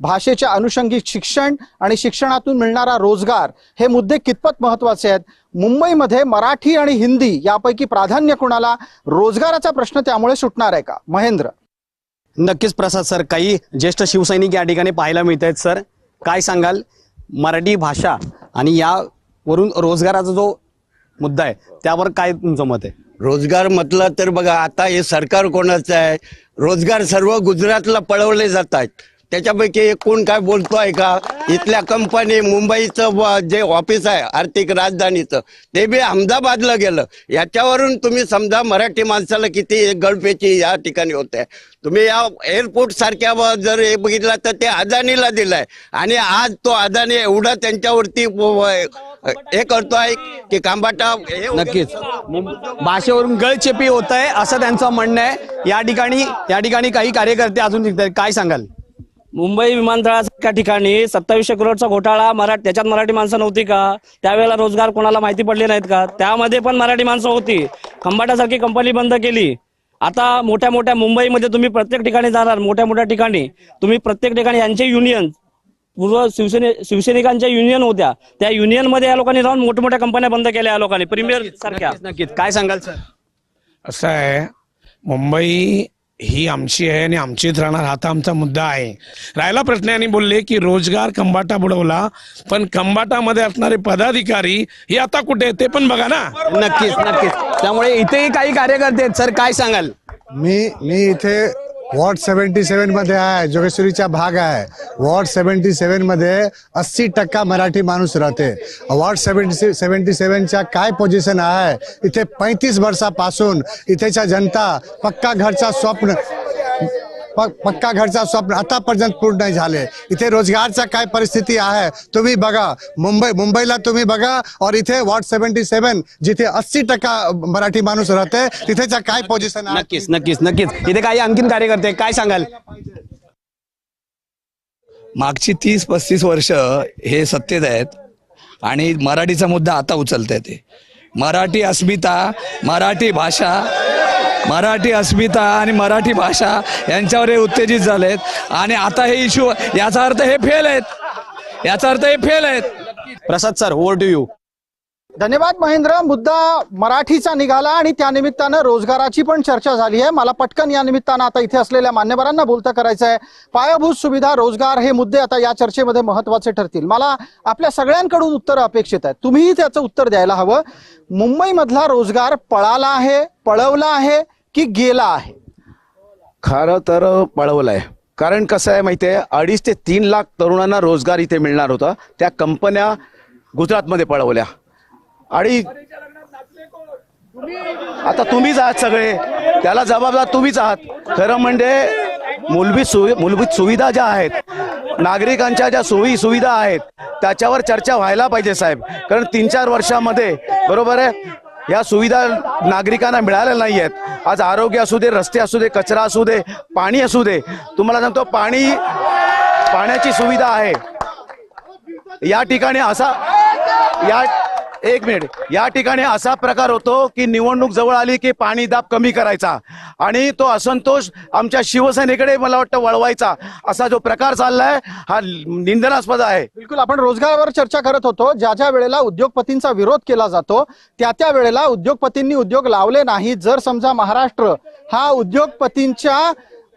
[SPEAKER 1] भाषेच्या अनुषंगिक शिक्षण आणि शिक्षणातून मिळणारा रोजगार हे मुद्दे कितपत महत्वाचे आहेत. मुंबईमध्ये मराठी आणि हिंदी यापैकी प्राधान्य कुणाला, रोजगाराचा प्रश्न त्यामुळे सुटणार आहे का? महेंद्र.
[SPEAKER 7] नक्कीच प्रसाद सर, काही ज्येष्ठ शिवसैनिक या ठिकाणी पाहायला मिळत आहेत. सर, काय सांगाल मराठी भाषा आणि यावरून रोजगाराचा जो मुद्दा आहे त्यावर काय तुमचं मत आहे?
[SPEAKER 11] रोजगार म्हटलं तर बघा, आता हे सरकार कोणाचं आहे? रोजगार सर्व गुजरातला पळवले जात आहेत. त्याच्यापैकी कोण काय बोलतो आहे का? इथल्या कंपनी, मुंबईचं जे ऑफिस आहे आर्थिक राजधानीचं, ते बी अहमदाबादला गेलं. याच्यावरून तुम्ही समजा मराठी माणसाला किती गळपेची या ठिकाणी होते. तुम्ही या एअरपोर्ट सारख्या जर हे बघितलं तर ते अदानीला दिलंय आणि आज तो अदानी एवढा त्यांच्यावरती हे करतोय की कांबाटा.
[SPEAKER 7] नक्कीच भाषेवरून गळचेपी होत आहे असं त्यांचं म्हणणं आहे. या ठिकाणी काही कार्यकर्ते अजून निघत आहेत. काय सांगाल?
[SPEAKER 12] मुंबई विमानतळासारख्या ठिकाणी 2700 करोडचा घोटाळा, त्याच्यात मराठी माणसं नव्हती का? त्यावेळेला रोजगार कोणाला माहिती पडले नाहीत का? त्यामध्ये पण मराठी माणसं होती. खंबाटासारखी कंपनी बंद केली. आता मोठ्या मोठ्या मुंबईमध्ये तुम्ही प्रत्येक ठिकाणी जाणार, मोठ्या मोठ्या ठिकाणी तुम्ही प्रत्येक ठिकाणी यांचे युनियन, पूर्व शिवसैनिकांच्या युनियन होत्या, त्या युनियन मध्ये या लोकांनी राहून मोठमोठ्या कंपन्या बंद केल्या या लोकांनी, प्रीमियर सारख्या.
[SPEAKER 7] नक्कीच काय सांगाल सर?
[SPEAKER 13] असं आहे, मुंबई ही आमची आहे आणि आमचीच राहणार, हा आमचा मुद्दा आहे. राहिला प्रश्न यांनी बोलले की रोजगार कंबाटा बुडवला, पण कंबाटामध्ये असणारे पदाधिकारी हे आता कुठे ते पण बघा ना.
[SPEAKER 7] नक्कीच. त्यामुळे इथेही काही कार्यकर्ते आहेत. सर, काय सांगाल?
[SPEAKER 14] मी इथे वॉर्ड 77 मध्ये आहे, जोगेश्वरीचा भाग आहे. वॉर्ड 77 मध्ये 80% मराठी माणूस राहते. वॉर्ड 77च्या काय पोझिशन आहे? इथे 35 वर्षापासून इथेच्या जनता पक्का घरचा स्वप्न आतापर्यंत पूर्ण नाही झाले. इथे रोजगारचा काय परिस्थिती आहे तुम्ही बघा. मुंबईला तुम्ही बघा और इथे वॉर्ड 77 जिथे 80% मराठी माणूस राहते तिथेच्या काय पोझिशन आहे?
[SPEAKER 7] नक्कीच इथे काही आणखीन कार्यकर्ते, काय सांगाल?
[SPEAKER 15] मागची 30-35 वर्ष हे सत्तेत आहेत आणि मराठीचा मुद्दा आता उचलत आहे. ते मराठी अस्मिता, मराठी अस्मिता आणि मराठी भाषा यांच्यावर हे उत्तेजित झालेत आणि आता हे इश्यू, याचा अर्थ हे फेल आहेत.
[SPEAKER 7] प्रसाद सर, ओव्हर टू यू.
[SPEAKER 1] धन्यवाद महेंद्र. मुद्दा मराठीचा निघाला आणि त्या निमित्तानं रोजगाराची पण चर्चा झाली आहे. मला पटकन या निमित्तानं आता इथे असलेल्या मान्यवरांना बोलतं करायचं आहे. पायाभूत सुविधा, रोजगार हे मुद्दे आता या चर्चेमध्ये महत्वाचे ठरतील. मला आपल्या सगळ्यांकडून उत्तरं अपेक्षित आहेत. तुम्हीही त्याचं उत्तर द्यायला हवं. मुंबईमधला रोजगार पळाला आहे, पळवला आहे की गेला आहे?
[SPEAKER 5] खरं तर पळवलंय. कारण कसं आहे माहिती आहे, 2.5 ते 3 लाख तरुणांना रोजगार इथे मिळणार होता, त्या कंपन्या गुजरातमध्ये पळवल्या. आणि आता तुम्हीच आहात सगळे, त्याला जबाबदार तुम्हीच आहात. खरं म्हणजे मूलभूत सुविधा ज्या आहेत, नागरिकांच्या ज्या सोयी सुविधा आहेत त्याच्यावर चर्चा व्हायला पाहिजे साहेब. कारण 3-4 वर्षामध्ये बरोबर आहे या सुविधा नागरिकांना मिळाल्या नाही आहेत. आज आरोग्य असू दे, रस्ते असू दे, कचरा असू दे, पाणी असू दे. तुम्हाला सांगतो पाण्याची सुविधा आहे या ठिकाणी. या ठिकाणी असा प्रकार होतो की निवडणूक जवळ आली की पाणी दाब कमी करायचा आणि तो असंतोष आमच्या शिवसेनेकडे मला वाटतं वळवायचा, असा जो प्रकार चाललाय हा निंदनास्पद आहे.
[SPEAKER 1] बिलकुल. आपण रोजगारावर चर्चा करत होतो. ज्या वेळेला उद्योगपतींचा विरोध केला जातो त्या वेळेला उद्योगपतींनी उद्योग लावले नाही. जर समजा महाराष्ट्र हा उद्योगपतींच्या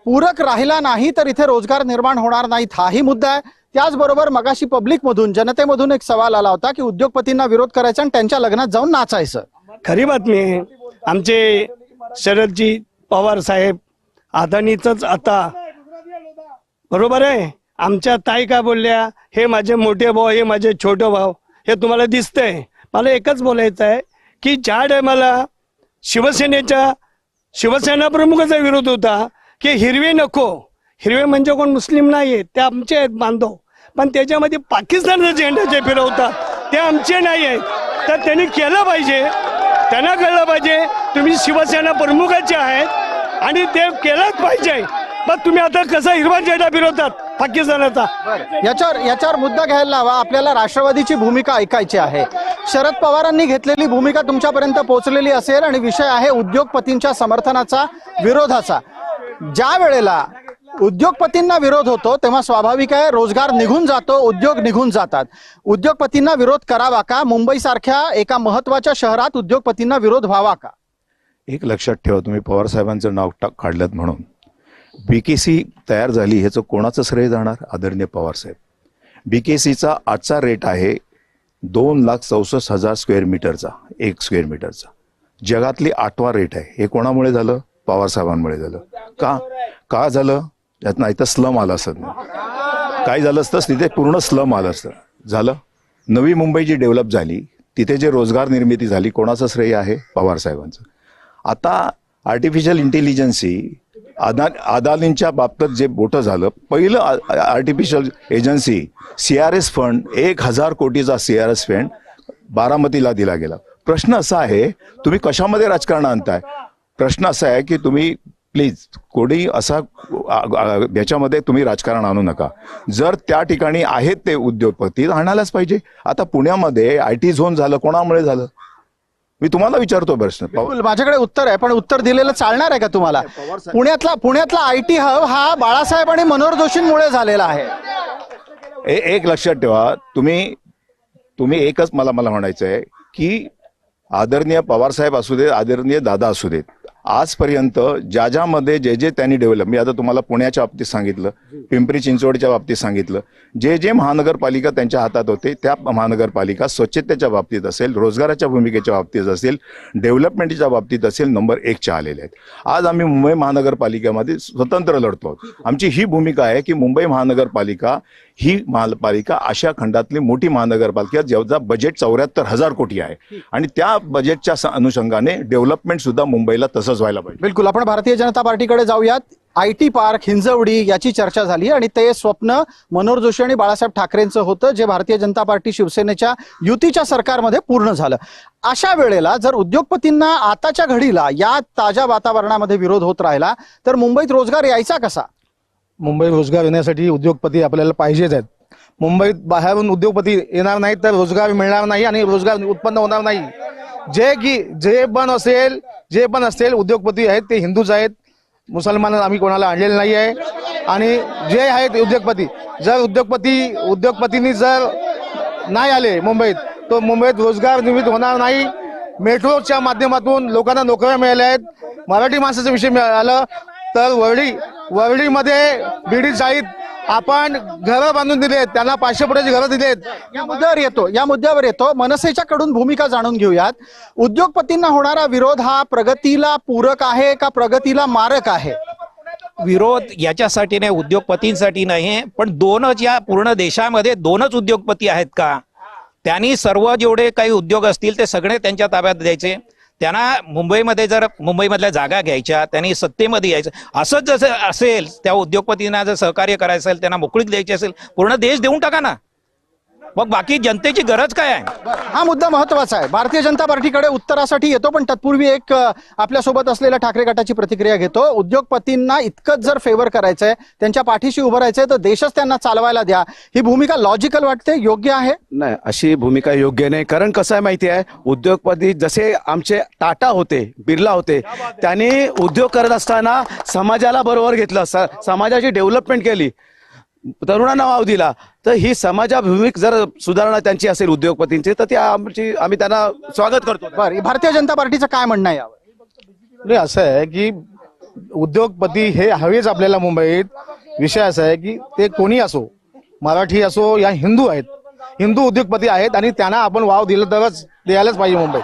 [SPEAKER 1] पूरक राहिला नाही तर इथे रोजगार निर्माण होणार नाहीत, हाही मुद्दा आहे. त्याचबरोबर मगाशी पब्लिकमधून, जनतेमधून एक सवाल आला होता की उद्योगपतींना विरोध करायचा आणि त्यांच्या लग्नात जाऊन नाचायचं.
[SPEAKER 6] खरी बातमी आहे. आमचे शरदजी पवार साहेब अदानीच आता बरोबर आहे. आमच्या ताई काय बोलल्या, हे माझे मोठे भाऊ, हे माझे छोटे भाऊ, हे तुम्हाला दिसतंय. मला एकच बोलायचं आहे की ज्या टायमाला शिवसेना प्रमुखाचा विरोध होता की हिरवे नको, हिरवे म्हणजे कोण मुस्लिम नाही आहेत, ते आमचे आहेत बांधव, पण त्याच्यामध्ये पाकिस्तानचा झेंडा जे फिरवतात ते आमचे नाही आहेत. तर त्यांनी केलं पाहिजे, त्यांना कळलं पाहिजे तुम्ही शिवसेना प्रमुखाचे आहेत आणि ते केलंच पाहिजे. पण तुम्ही आता कसा हिरवा झेंडा फिरवतात पाकिस्तानाचा.
[SPEAKER 1] याच्यावर मुद्दा घ्यायला हवा. आपल्याला राष्ट्रवादीची भूमिका ऐकायची आहे. शरद पवारांनी घेतलेली भूमिका तुमच्यापर्यंत पोहोचलेली असेल आणि विषय आहे उद्योगपतींच्या समर्थनाचा, विरोधाचा. ज्या वेळेला उद्योगपतींना विरोध होतो तेव्हा स्वाभाविक आहे रोजगार निघून जातो, उद्योग निघून जातात. उद्योगपतींना विरोध करावा का? मुंबई सारख्या एका महत्वाच्या शहरात उद्योगपतींना विरोध व्हावा का?
[SPEAKER 4] एक लक्षात ठेवा, तुम्ही पवार साहेबांचं नाव काढलं म्हणून बीकेसी तयार झाली ह्याचं कोणाचं श्रेय जाणार? आदरणीय पवार साहेब. बीकेसीचा आजचा रेट आहे 2,64,000 स्क्वेअर मीटरचा, 1 स्क्वेअर मीटरचा. जगातली 8वा रेट आहे. हे कोणामुळे झालं? पवार साहेबांमुळे झालं. का झालं? त्यात नाही तर स्लम आलं असत नाही. काय झालं असतं? तिथे पूर्ण स्लम आलं असतं. झालं. नवी मुंबई जी डेव्हलप झाली तिथे जे रोजगार निर्मिती झाली कोणाचं श्रेय आहे? पवार साहेबांचं. आता आर्टिफिशियल इंटेलिजन्सी अदानींच्या बाबतीत जे मोठं झालं, पहिलं आर्टिफिशियल एजन्सी CRS फंड 1,000 कोटीचा CRS फंड बारामतीला दिला गेला. प्रश्न असा आहे तुम्ही कशामध्ये राजकारण आणताय? प्रश्न असा आहे की तुम्ही प्लीज कोणी असा याच्यामध्ये तुम्ही राजकारण आणू नका. जर त्या ठिकाणी आहेत ते उद्योगपती आणायलाच पाहिजे. आता पुण्यामध्ये IT झोन झालं, कोणामुळे झालं? मी तुम्हाला विचारतो प्रश्न.
[SPEAKER 1] माझ्याकडे उत्तर आहे पण उत्तर दिलेलं चालणार आहे का तुम्हाला? पुण्यातला IT हब हा बाळासाहेब आणि मनोहर जोशींमुळे झालेला आहे.
[SPEAKER 4] एक लक्षात ठेवा, तुम्ही एकच मला म्हणायचं आहे की आदरणीय पवार साहेब असू देत, आदरणीय दादा असू देत, आजपर्यंत ज्यामध्ये जे त्यांनी डेव्हलप, मी आता तुम्हाला पुण्याच्या बाबतीत सांगितलं, पिंपरी चिंचवडच्या बाबतीत सांगितलं, जे महानगरपालिका त्यांच्या हातात होते त्या महानगरपालिका स्वच्छतेच्या बाबतीत असेल, रोजगाराच्या भूमिकेच्या बाबतीत असेल, डेव्हलपमेंटच्या बाबतीत असेल, नंबर 1च्या आलेल्या आहेत. आज आम्ही मुंबई महानगरपालिकेमध्ये स्वतंत्र लढतो आहोत. आमची ही भूमिका आहे की मुंबई महानगरपालिका ही महापालिका आशिया खंडातली मोठी महानगरपालिका ज्याचा बजेट 74,000 कोटी आहे आणि त्या बजेटच्या अनुषंगाने डेव्हलपमेंट सुद्धा मुंबईला तसंच व्हायला पाहिजे.
[SPEAKER 1] बिलकुल. आपण भारतीय जनता पार्टीकडे जाऊयात. IT पार्क हिंजवडी याची चर्चा झाली आणि ते स्वप्न मनोहर जोशी आणि बाळासाहेब ठाकरेंचं होतं जे भारतीय जनता पार्टी शिवसेनेच्या युतीच्या सरकारमध्ये पूर्ण झालं. अशा वेळेला जर उद्योगपतींना आताच्या घडीला या ताज्या वातावरणामध्ये विरोध होत राहिला तर मुंबईत रोजगार यायचा कसा?
[SPEAKER 2] मुंबईत रोजगार येण्यासाठी उद्योगपती आपल्याला पाहिजेच आहेत. मुंबईत बाहेरून उद्योगपती येणार नाहीत तर रोजगार मिळणार नाही आणि रोजगार उत्पन्न होणार नाही. जे पण असेल उद्योगपती आहेत ते हिंदूच आहेत, मुसलमान आम्ही कोणाला आणलेलं नाही आहे. आणि जे आहेत उद्योगपती, जर उद्योगपतींनी जर नाही आले मुंबईत तर मुंबईत रोजगार निर्मिती होणार नाही. मेट्रोच्या माध्यमातून लोकांना नोकऱ्या मिळाल्या आहेत. मराठी माणसाचा विषय आलं तर वरळीमध्ये बीडी चाळीत आपण घरं बांधून दिलेत, त्यांना 500 फुटाची घरं दिलेत.
[SPEAKER 1] या मुद्द्यावर येतो. मनसेच्या कडून भूमिका जाणून घेऊयात. उद्योगपतींना होणारा विरोध हा प्रगतीला पूरक आहे का प्रगतीला मारक आहे?
[SPEAKER 3] विरोध याच्यासाठी नाही, उद्योगपतींसाठी नाही, पण दोनच या पूर्ण देशामध्ये 2च उद्योगपती आहेत का? त्यांनी सर्व जेवढे काही उद्योग असतील ते सगळे त्यांच्या ताब्यात द्यायचे. त्यांना मुंबईमधल्या जागा घ्यायच्या, त्यांनी सत्तेमध्ये यायचं. असंच जसं असेल त्या उद्योगपतींना जर सहकार्य करायचं असेल, त्यांना मोकळीक द्यायची असेल, पूर्ण देश देऊन टाका ना. मग बाकी जनतेची गरज काय आहे?
[SPEAKER 1] हा मुद्दा महत्वाचा आहे. भारतीय जनता पार्टीकडे उत्तरासाठी येतो पण तत्पूर्वी एक आपल्यासोबत असलेल्या ठाकरे गटाची प्रतिक्रिया घेतो. उद्योगपतींना इतकंच जर फेवर करायचंय, त्यांच्या पाठीशी उभं राहायचंय तर देशच त्यांना चालवायला द्या. ही भूमिका लॉजिकल वाटते, योग्य आहे?
[SPEAKER 5] नाही, अशी भूमिका योग्य नाही. कारण कसं आहे माहिती आहे, उद्योगपती जसे आमचे टाटा होते, बिर्ला होते, त्यांनी उद्योग करत असताना समाजाला बरोबर घेतलं, समाजाची डेव्हलपमेंट केली, तरुणांना वाव दिला. तर ही समाजाभिमुख जर सुधारणा त्यांची असेल उद्योगपतींची तर आम्ही त्यांना स्वागत करतो.
[SPEAKER 1] बरं, भारतीय जनता पार्टीचं काय म्हणणं आहे यावर?
[SPEAKER 2] असं आहे की उद्योगपती हे हवेच आपल्याला मुंबईत. विषय असा आहे की ते कोणी असो, मराठी असो या हिंदू आहेत, हिंदू उद्योगपती आहेत आणि त्यांना आपण वाव दिलं तरच द्यायलाच पाहिजे मुंबईत.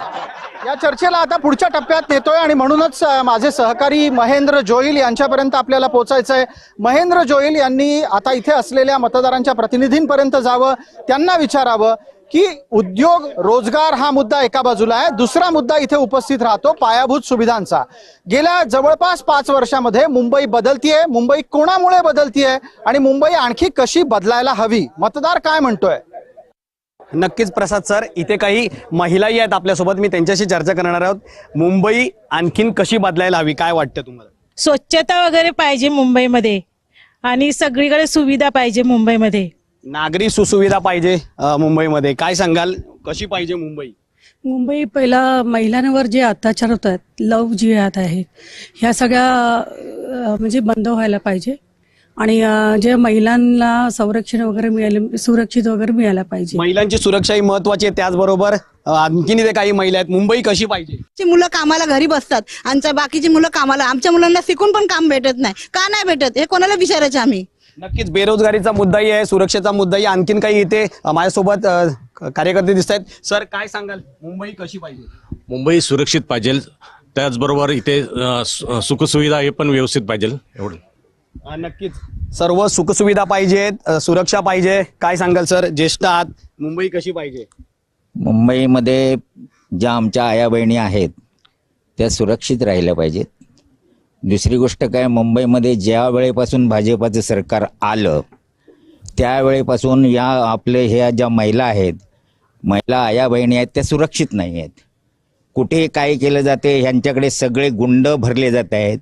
[SPEAKER 1] या चर्चेला आता पुढच्या टप्प्यात नेतोय आणि म्हणूनच माझे सहकारी महेंद्र जोईल यांच्यापर्यंत आपल्याला पोहोचायचं आहे. महेंद्र जोईल यांनी आता इथे असलेल्या मतदारांच्या प्रतिनिधींपर्यंत जावं, त्यांना विचारावं की उद्योग रोजगार हा मुद्दा एका बाजूला आहे, दुसरा मुद्दा इथे उपस्थित राहतो पायाभूत सुविधांचा. गेल्या जवळपास 5 वर्षामध्ये मुंबई बदलतीये, मुंबई कोणामुळे बदलतीये आणि मुंबई आणखी कशी बदलायला हवी? मतदार काय म्हणतोय?
[SPEAKER 7] नक्कीच प्रसाद सर, इथे काही महिलाही आहेत आपल्यासोबत, मी त्यांच्याशी चर्चा करणार आहोत. मुंबई आणखीन कशी बदलायला हवी, काय वाटतं तुम्हाला?
[SPEAKER 16] स्वच्छता वगैरे पाहिजे मुंबईमध्ये आणि सगळीकडे सुविधा पाहिजे मुंबईमध्ये.
[SPEAKER 7] नागरी सुसुविधा पाहिजे मुंबईमध्ये, काय सांगाल कशी पाहिजे मुंबई?
[SPEAKER 17] मुंबई पहिला महिलांवर जे अत्याचार होतात, लव जिहाद आहे, ह्या सगळ्या म्हणजे बंद व्हायला पाहिजे आणि जे महिलांना संरक्षण वगैरे मिळाले, सुरक्षित वगैरे मिळायला पाहिजे.
[SPEAKER 7] महिलांची सुरक्षा ही महत्वाची आहे, त्याचबरोबर आणखीन इथे काही महिला आहेत. मुंबई कशी पाहिजे?
[SPEAKER 18] मुलं कामाला घरी बसतात, आमच्या बाकीची मुलं कामाला, आमच्या मुलांना शिकून पण काम भेटत नाही. का नाही भेटत हे कोणाला विचारायचं आम्ही?
[SPEAKER 7] नक्कीच बेरोजगारीचा मुद्दाही आहे, सुरक्षेचा मुद्दाही. आणखीन काही इथे माझ्यासोबत कार्यकर्ते दिसत आहेत. सर काय सांगाल, मुंबई कशी पाहिजे?
[SPEAKER 19] मुंबई सुरक्षित पाहिजे, त्याचबरोबर इथे सुखसुविधा हे पण व्यवस्थित पाहिजे. एवढं
[SPEAKER 7] नक्कीच सर्व सुखसुविधा पाहिजेत, सुरक्षा पाहिजे. काय सांगाल सर, ज्येष्ठ आहात, मुंबई कशी पाहिजे?
[SPEAKER 20] मुंबईमध्ये ज्या आमच्या आया बहिणी आहेत त्या सुरक्षित राहिल्या पाहिजेत. दुसरी गोष्ट काय, मुंबईमध्ये ज्या वेळेपासून भाजपाचं सरकार आलं त्यावेळेपासून या ह्या ज्या महिला आहेत, महिला आया बहिणी आहेत, त्या सुरक्षित नाही आहेत. कुठे काय केलं जाते, ह्यांच्याकडे सगळे गुंड भरले जात आहेत.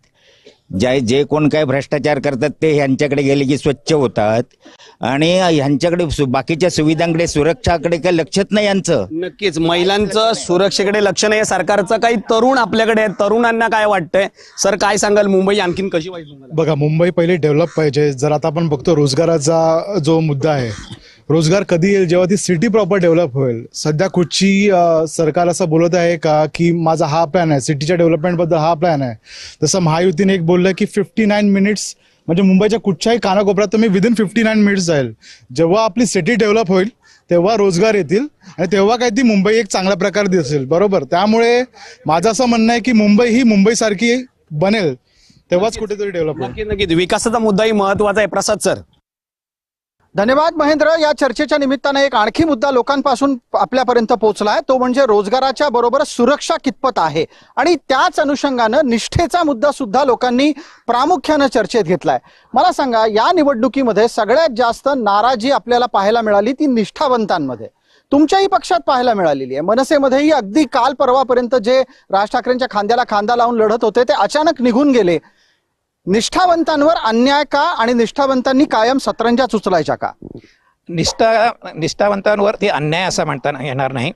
[SPEAKER 20] जे कोण काय भ्रष्टाचार करतात ते ह्यांच्याकडे गेले की स्वच्छ होतात आणि ह्यांच्याकडे बाकीच्या सुविधांकडे, सुरक्षाकडे काही लक्षच नाही यांचं.
[SPEAKER 7] नक्कीच महिलांचं सुरक्षेकडे लक्ष नाही सरकारचं. काही तरुण आपल्याकडे आहेत, तरुणांना काय वाटतंय? सर काय सांगाल, मुंबई आणखीन कशी पाहिजे?
[SPEAKER 21] बघा, मुंबई पहिले डेव्हलप पाहिजे. जर आता आपण बघतो रोजगाराचा जो मुद्दा आहे, रोजगार कधी येईल? जेव्हा ती सिटी प्रॉपर डेव्हलप होईल. सध्या कुठची सरकार असं बोलत आहे का की माझा हा प्लॅन आहे, सिटीच्या डेव्हलपमेंटबद्दल हा प्लॅन आहे? तसं महायुतीने एक बोललं की 59 मिनिट्स म्हणजे मुंबईच्या कुठच्याही कानाकोपऱ्यात तुम्ही विदिन 59 मिनिट्स जाईल. जेव्हा आपली सिटी डेव्हलप होईल तेव्हा रोजगार येतील आणि तेव्हा काय ती मुंबई एक चांगल्या प्रकारे दिसेल. बरोबर. त्यामुळे माझं असं म्हणणं आहे की मुंबई ही मुंबईसारखी बनेल तेव्हाच कुठेतरी डेव्हलप होईल.
[SPEAKER 7] नक्कीच विकासाचा मुद्दाही महत्वाचा आहे. प्रसाद सर
[SPEAKER 1] धन्यवाद महेंद्र. या चर्चेच्या निमित्ताने एक आणखी मुद्दा लोकांपासून आपल्यापर्यंत पोहोचलाय, तो म्हणजे रोजगाराच्या बरोबरच सुरक्षा कितपत आहे आणि त्याच अनुषंगानं निष्ठेचा मुद्दा सुद्धा लोकांनी प्रामुख्यानं चर्चेत घेतलाय. मला सांगा, या निवडणुकीमध्ये सगळ्यात जास्त नाराजी आपल्याला पाहायला मिळाली ती निष्ठावंतांमध्ये. तुमच्याही पक्षात पाहायला मिळालेली आहे. मनसेमध्येही अगदी काल परवापर्यंत जे राज ठाकरेंच्या खांद्याला खांदा लावून लढत होते ते अचानक निघून गेले. निष्ठावंतांवर अन्याय का आणि निष्ठावंतांनी कायम सतरंजा उचलायच्या का?
[SPEAKER 3] निष्ठावंतांवर ते अन्याय असं म्हणता येणार नाही,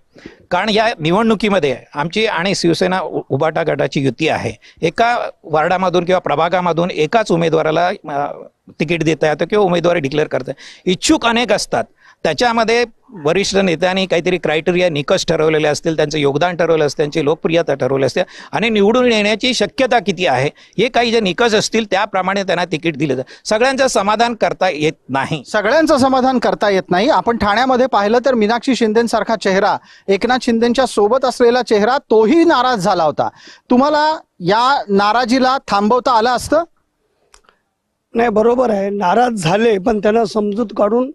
[SPEAKER 3] कारण या निवडणुकीमध्ये आमची आणि शिवसेना उभाटा गटाची युती आहे. एका वार्डामधून किंवा प्रभागामधून एकाच उमेदवाराला तिकीट देता येतं किंवा उमेदवारी डिक्लेअर करता. इच्छुक अनेक असतात, त्याच्यामध्ये वरिष्ठ नेत्यांनी काहीतरी क्रायटेरिया, निकष ठरवलेले असतील, त्यांचं योगदान ठरवलं असतं, त्यांची लोकप्रियता ठरवली असते आणि निवडून येण्याची शक्यता किती आहे हे काही जे निकष असतील त्याप्रमाणे त्यांना तिकीट दिलं जातं. सगळ्यांचं समाधान करता येत नाही.
[SPEAKER 1] सगळ्यांचं समाधान करता येत नाही. आपण ठाण्यामध्ये पाहिलं तर मीनाक्षी शिंदेसारखा चेहरा, एकनाथ शिंदेच्या सोबत असलेला चेहरा, तोही नाराज झाला होता. तुम्हाला या नाराजीला थांबवता आलं असतं?
[SPEAKER 6] नाही, बरोबर आहे, नाराज झाले, पण त्यांना समजूत काढून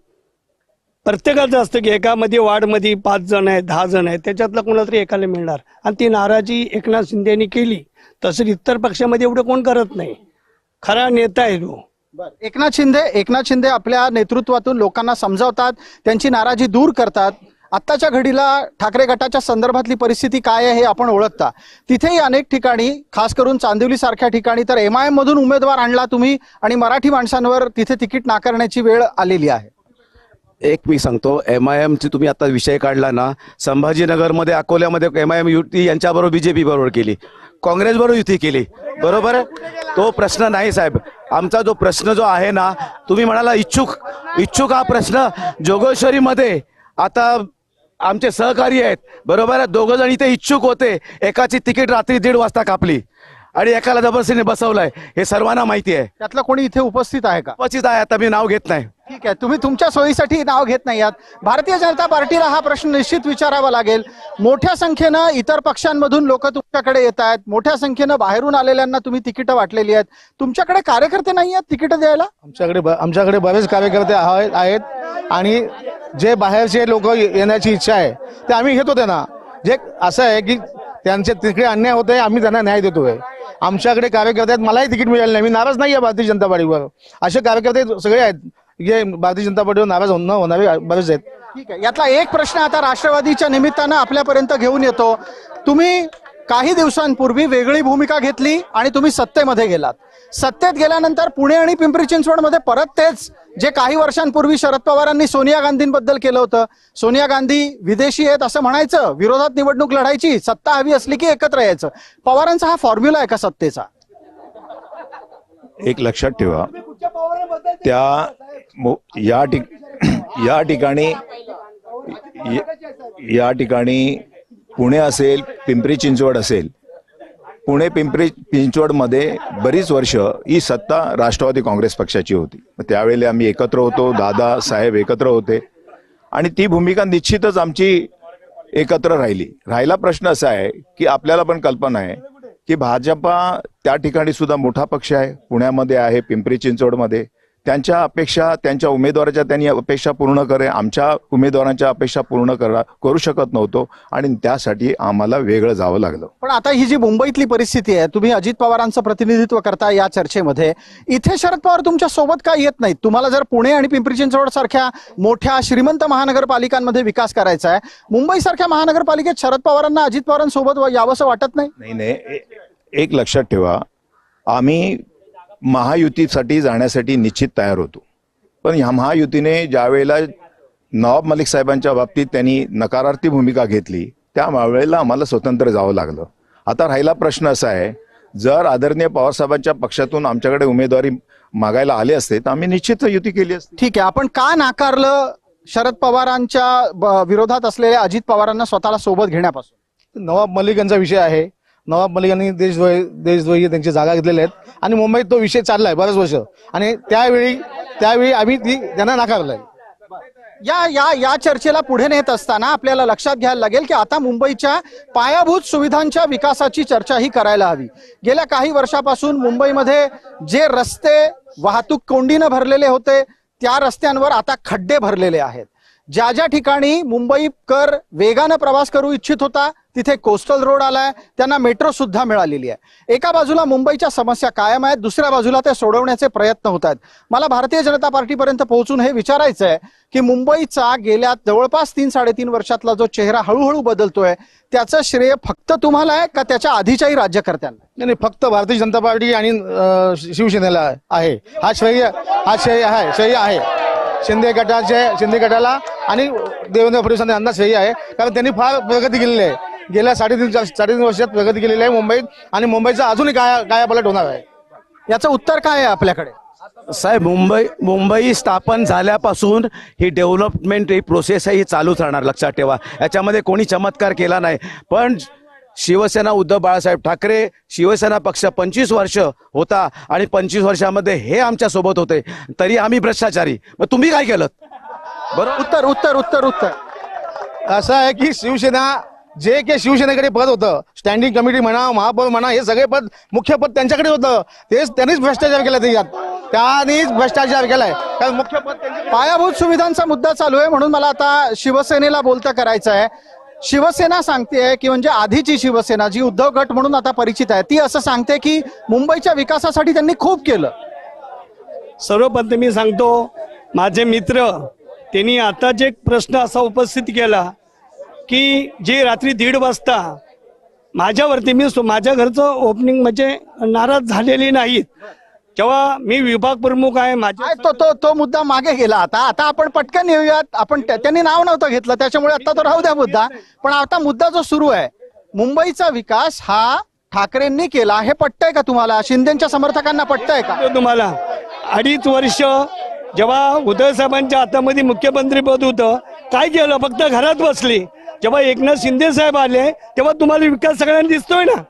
[SPEAKER 6] प्रत्येकाचं असतं की एकामध्ये वार्डमध्ये 5 जण आहेत, 10 जण आहेत, त्याच्यातलं कोणाला तरी एकाला मिळणार. आणि ती नाराजी एकनाथ शिंदेनी केली. तसं इतर पक्षामध्ये एवढं कोण करत नाही. खरा नेता आहे तो.
[SPEAKER 1] एकनाथ शिंदे आपल्या नेतृत्वातून लोकांना समजावतात, त्यांची नाराजी दूर करतात. आत्ताच्या घडीला ठाकरे गटाच्या संदर्भातली परिस्थिती काय आहे हे आपण ओळखता. तिथेही अनेक ठिकाणी, खास करून चांदिवली सारख्या ठिकाणी तर MIM मधून उमेदवार आणला तुम्ही आणि मराठी माणसांवर तिथे तिकीट नाकारण्याची वेळ आलेली आहे.
[SPEAKER 5] एक मी सांगतो, MIM ची तुम्ही आता विषय काढला ना, संभाजीनगरमध्ये, अकोल्यामध्ये MIM युती यांच्याबरोबर BJP बरोबर केली, काँग्रेस बरोबर युती केली. बरोबर. तो प्रश्न नाही साहेब. आमचा जो प्रश्न जो आहे ना, तुम्ही म्हणाला इच्छुक हा प्रश्न जोगेश्वरीमध्ये आता आमचे सहकारी आहेत. बरोबर. 2 जण इथे इच्छुक होते, एकाची तिकीट रात्री 1:30 वाजता कापली आणि एकाला जबरदस्तीने बसवलंय. हे सर्वांना माहिती आहे.
[SPEAKER 1] त्यातलं कोणी इथे उपस्थित आहे का?
[SPEAKER 5] उपस्थित आहे, आता मी नाव घेत नाही.
[SPEAKER 1] ठीक आहे, तुम्ही तुमच्या सोयीसाठी नाव घेत नाही आहात. भारतीय जनता पार्टीला हा प्रश्न निश्चित विचारावा लागेल. मोठ्या संख्येनं इतर पक्षांमधून लोक तुमच्याकडे येत आहेत, मोठ्या संख्येनं बाहेरून आलेल्यांना तुम्ही तिकीटं वाटलेली आहेत. तुमच्याकडे कार्यकर्ते नाही आहेत तिकीटं द्यायला?
[SPEAKER 2] आमच्याकडे बरेच कार्यकर्ते आहेत आणि जे बाहेरचे लोक येण्याची इच्छा आहे ते आम्ही घेतो त्यांना. जे असं आहे की त्यांचे तिकडे अन्याय होत आहे, आम्ही त्यांना न्याय देतोय. आमच्याकडे कार्यकर्ते आहेत, मलाही तिकीट मिळालं नाही, मी नाराज नाही आहे भारतीय जनता पार्टीवर. असे कार्यकर्ते सगळे आहेत जे भारतीय जनता पार्टीवर नाराज न होणारे बरेच आहेत.
[SPEAKER 1] ठीक आहे, यातला एक प्रश्न आता राष्ट्रवादीच्या निमित्तानं आपल्यापर्यंत घेऊन येतो. तुम्ही काही दिवसांपूर्वी वेगळी भूमिका घेतली आणि तुम्ही सत्तेमध्ये गेलात. सत्तेत गेल्यानंतर पुणे आणि पिंपरी चिंचवडमध्ये परत तेच जे काही वर्षांपूर्वी शरद पवारांनी सोनिया गांधींबद्दल केलं होतं. सोनिया गांधी विदेशी आहेत असं म्हणायचं, विरोधात निवडणूक लढायची, सत्ता हवी असली की एकत्र यायचं. पवारांचा हा फॉर्म्युला आहे का सत्तेचा?
[SPEAKER 4] एक लक्षात ठेवा, या ठिकाणी पुणे असेल, पिंपरी चिंचवड असेल, पुणे पिंपरी चिंचवडमध्ये बरीच वर्ष ही सत्ता राष्ट्रवादी काँग्रेस पक्षाची होती. त्यावेळेला आम्ही एकत्र होतो, दादा साहेब एकत्र होते आणि ती भूमिका निश्चितच आमची एकत्र राहिला प्रश्न असा आहे की आपल्याला पण कल्पना आहे की भाजपा त्या ठिकाणी सुद्धा मोठा पक्ष आहे, पुण्यामध्ये आहे, पिंपरी चिंचवडमध्ये. त्यांच्या अपेक्षा, त्यांच्या उमेदवाराच्या त्यांनी अपेक्षा पूर्ण करे, आमच्या उमेदवारांच्या अपेक्षा पूर्ण करू शकत नव्हतो आणि त्यासाठी आम्हाला वेगळं जावं लागलं.
[SPEAKER 1] पण आता ही जी मुंबईतली परिस्थिती आहे, तुम्ही अजित पवारांचं प्रतिनिधित्व करता या चर्चेमध्ये, इथे शरद पवार तुमच्या सोबत का येत नाहीत? तुम्हाला जर पुणे आणि पिंपरी चिंचवड सारख्या मोठ्या श्रीमंत महानगरपालिकांमध्ये विकास करायचा आहे, मुंबई सारख्या महानगरपालिकेत शरद पवारांना अजित पवारांसोबत यावंसं वाटत नाही?
[SPEAKER 4] नाही, एक लक्षात ठेवा, आम्ही महायुतीसाठी जाण्यासाठी निश्चित तयार होतो. पण ह्या महायुतीने ज्या वेळेला नवाब मलिक साहेबांच्या बाबतीत त्यांनी नकारार्थी भूमिका घेतली, त्या वेळेला आम्हाला स्वतंत्र जावं लागलं. आता राहिला प्रश्न असा आहे, जर आदरणीय पवारसाहेबांच्या पक्षातून आमच्याकडे उमेदवारी मागायला आले असते तर आम्ही निश्चित युती केली असती.
[SPEAKER 1] ठीक आहे, आपण का नाकारलं शरद पवारांच्या विरोधात असलेल्या अजित पवारांना स्वतःला सोबत घेण्यापासून?
[SPEAKER 2] नवाब मलिक यांचा विषय आहे. नवाब मलिक यांनी देशद्रोही त्यांची जागा घेतलेल्या आहेत आणि मुंबईत तो विषय चाललाय बरेच वर्ष आणि त्यावेळी आम्ही त्यांना नाकारलंय.
[SPEAKER 1] या चर्चेला पुढे नेत असताना आपल्याला लक्षात घ्यायला लागेल की आता मुंबईच्या पायाभूत सुविधांच्या विकासाची चर्चा ही करायला हवी. गेल्या काही वर्षापासून मुंबईमध्ये जे रस्ते वाहतूक कोंडीनं भरलेले होते, त्या रस्त्यांवर आता खड्डे भरलेले आहेत. ज्या ठिकाणी मुंबईकर वेगानं प्रवास करू इच्छित होता तिथे कोस्टल रोड आलाय, त्यांना मेट्रो सुद्धा मिळालेली आहे. एका बाजूला मुंबईच्या समस्या कायम आहेत, दुसऱ्या बाजूला ते सोडवण्याचे प्रयत्न होत आहेत. मला भारतीय जनता पार्टीपर्यंत पोहोचून हे विचारायचं आहे की मुंबईचा गेल्या जवळपास 3-3.5 वर्षातला जो चेहरा हळूहळू बदलतोय, त्याचं श्रेय फक्त तुम्हाला आहे का त्याच्या आधीच्याही राज्यकर्त्यांना?
[SPEAKER 2] नाही, फक्त भारतीय जनता पार्टी आणि शिवसेनेला आहे हा श्रेय आहे. शिंदे गटाला आणि देवेंद्र फडणवीसांना यांना श्रेय आहे, कारण त्यांनी फार प्रगती केलेली आहे. गेल्या 3.5 वर्षात प्रगती केलेली आहे मुंबईत आणि मुंबईचा अजूनही कायापालट होणार आहे.
[SPEAKER 1] याचं उत्तर काय आहे आपल्याकडे?
[SPEAKER 5] साहेब, मुंबई स्थापन झाल्यापासून ही डेव्हलपमेंट ही प्रोसेस आहे, ही चालूच राहणार. लक्षात ठेवा, याच्यामध्ये कोणी चमत्कार केला नाही. पण शिवसेना उद्धव बाळासाहेब ठाकरे शिवसेना पक्ष 25 वर्ष होता आणि 25 वर्षामध्ये हे आमच्या सोबत होते, तरी आम्ही भ्रष्टाचारी. मग तुम्ही काय केलं?
[SPEAKER 1] बरोबर, उत्तर
[SPEAKER 2] असं आहे की जे काही शिवसेनेकडे पद होतं, स्टँडिंग कमिटी म्हणा, महापौर म्हणा, हे सगळे पद, मुख्य पद त्यांच्याकडे होतं. त्यांनीच भ्रष्टाचार केला, त्यांनीच भ्रष्टाचार केलाय. कारण मुख्य पद
[SPEAKER 1] पायाभूत सुविधांचा मुद्दा चालू आहे म्हणून मला आता शिवसेनेला बोलतं करायचं आहे. शिवसेना सांगते की म्हणजे आधीची शिवसेना जी उद्धव गट म्हणून आता परिचित आहे, ती असं सांगते की मुंबईच्या विकासासाठी त्यांनी खूप केलं.
[SPEAKER 6] सर्वप्रथम मी सांगतो, माझे मित्र त्यांनी आताच एक प्रश्न असा उपस्थित केला की जे रात्री 1:30 वाजता माझ्यावरती, मी माझ्या घरचं ओपनिंग म्हणजे नाराज झालेली नाहीत. जेव्हा मी विभाग प्रमुख आहे,
[SPEAKER 1] तो मुद्दा मागे गेला. आता आपण पटकन येऊयात. आपण त्यांनी नाव नव्हतं घेतलं त्याच्यामुळे आता तो राहू द्या मुद्दा. पण आता मुद्दा जो सुरू आहे, मुंबईचा विकास हा ठाकरेंनी केला, हे पटतंय का तुम्हाला? शिंदेच्या समर्थकांना पटतंय का
[SPEAKER 6] तुम्हाला? 2.5 वर्ष जेव्हा उद्धव साहेबांच्या हातामध्ये मुख्यमंत्रीपद होतं, काय केलं? फक्त घरात बसले. जेव्हा एकनाथ शिंदे साहेब आले तेव्हा तुम्हाला विकास सगळ्यांना दिसतोय ना.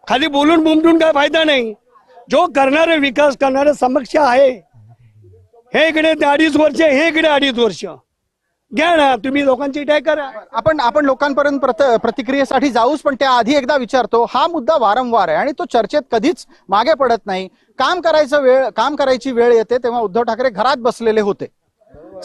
[SPEAKER 6] खाली बोलून बुमटून काय फायदा नाही. जो करणारे विकास करणारे समक्ष आहे, हे इकडे 2.5 वर्ष, हे इकडे 2.5 वर्ष घ्या ना तुम्ही, लोकांची काय करा.
[SPEAKER 1] आपण लोकांपर्यंत प्रतिक्रियेसाठी जाऊच, पण त्याआधी एकदा विचारतो, हा मुद्दा वारंवार आहे आणि तो चर्चेत कधीच मागे पडत नाही. काम करायची वेळ येते तेव्हा उद्धव ठाकरे घरात बसलेले होते.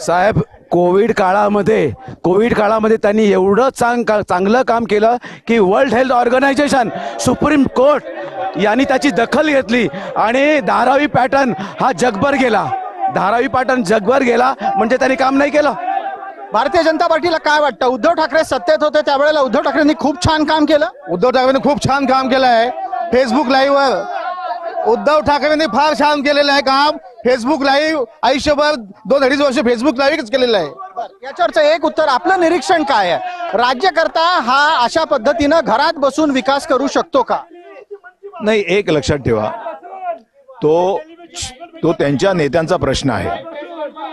[SPEAKER 5] साहेब, कोविड काळामध्ये त्यांनी एवढं चांगलं काम केलं की World Health Organization, Supreme Court यांनी त्याची दखल घेतली आणि धारावी पॅटर्न हा जगभर गेला. धारावी पॅटर्न जगभर गेला म्हणजे त्यांनी काम नाही केलं.
[SPEAKER 1] भारतीय जनता पार्टीला काय वाटतं? उद्धव ठाकरे सत्तेत होते त्यावेळेला उद्धव ठाकरेंनी खूप छान काम केलं.
[SPEAKER 2] उद्धव ठाकरेंनी खूप छान काम केलं आहे. फेसबुक लाईव्हवर उद्धव ठाकरेंनी फार छान केलेलं आहे काम. फेसबुक लाईव्ह आयुष्यभर 2-2.5 वर्ष फेसबुक लाईव्हच केलेलं आहे.
[SPEAKER 1] याच्यावरचं एक उत्तर, आपलं निरीक्षण काय आहे? राज्यकर्ता हा अशा पद्धतीनं घरात बसून विकास करू शकतो का?
[SPEAKER 4] नाही, एक लक्षात ठेवा, तो त्यांच्या नेत्यांचा प्रश्न आहे.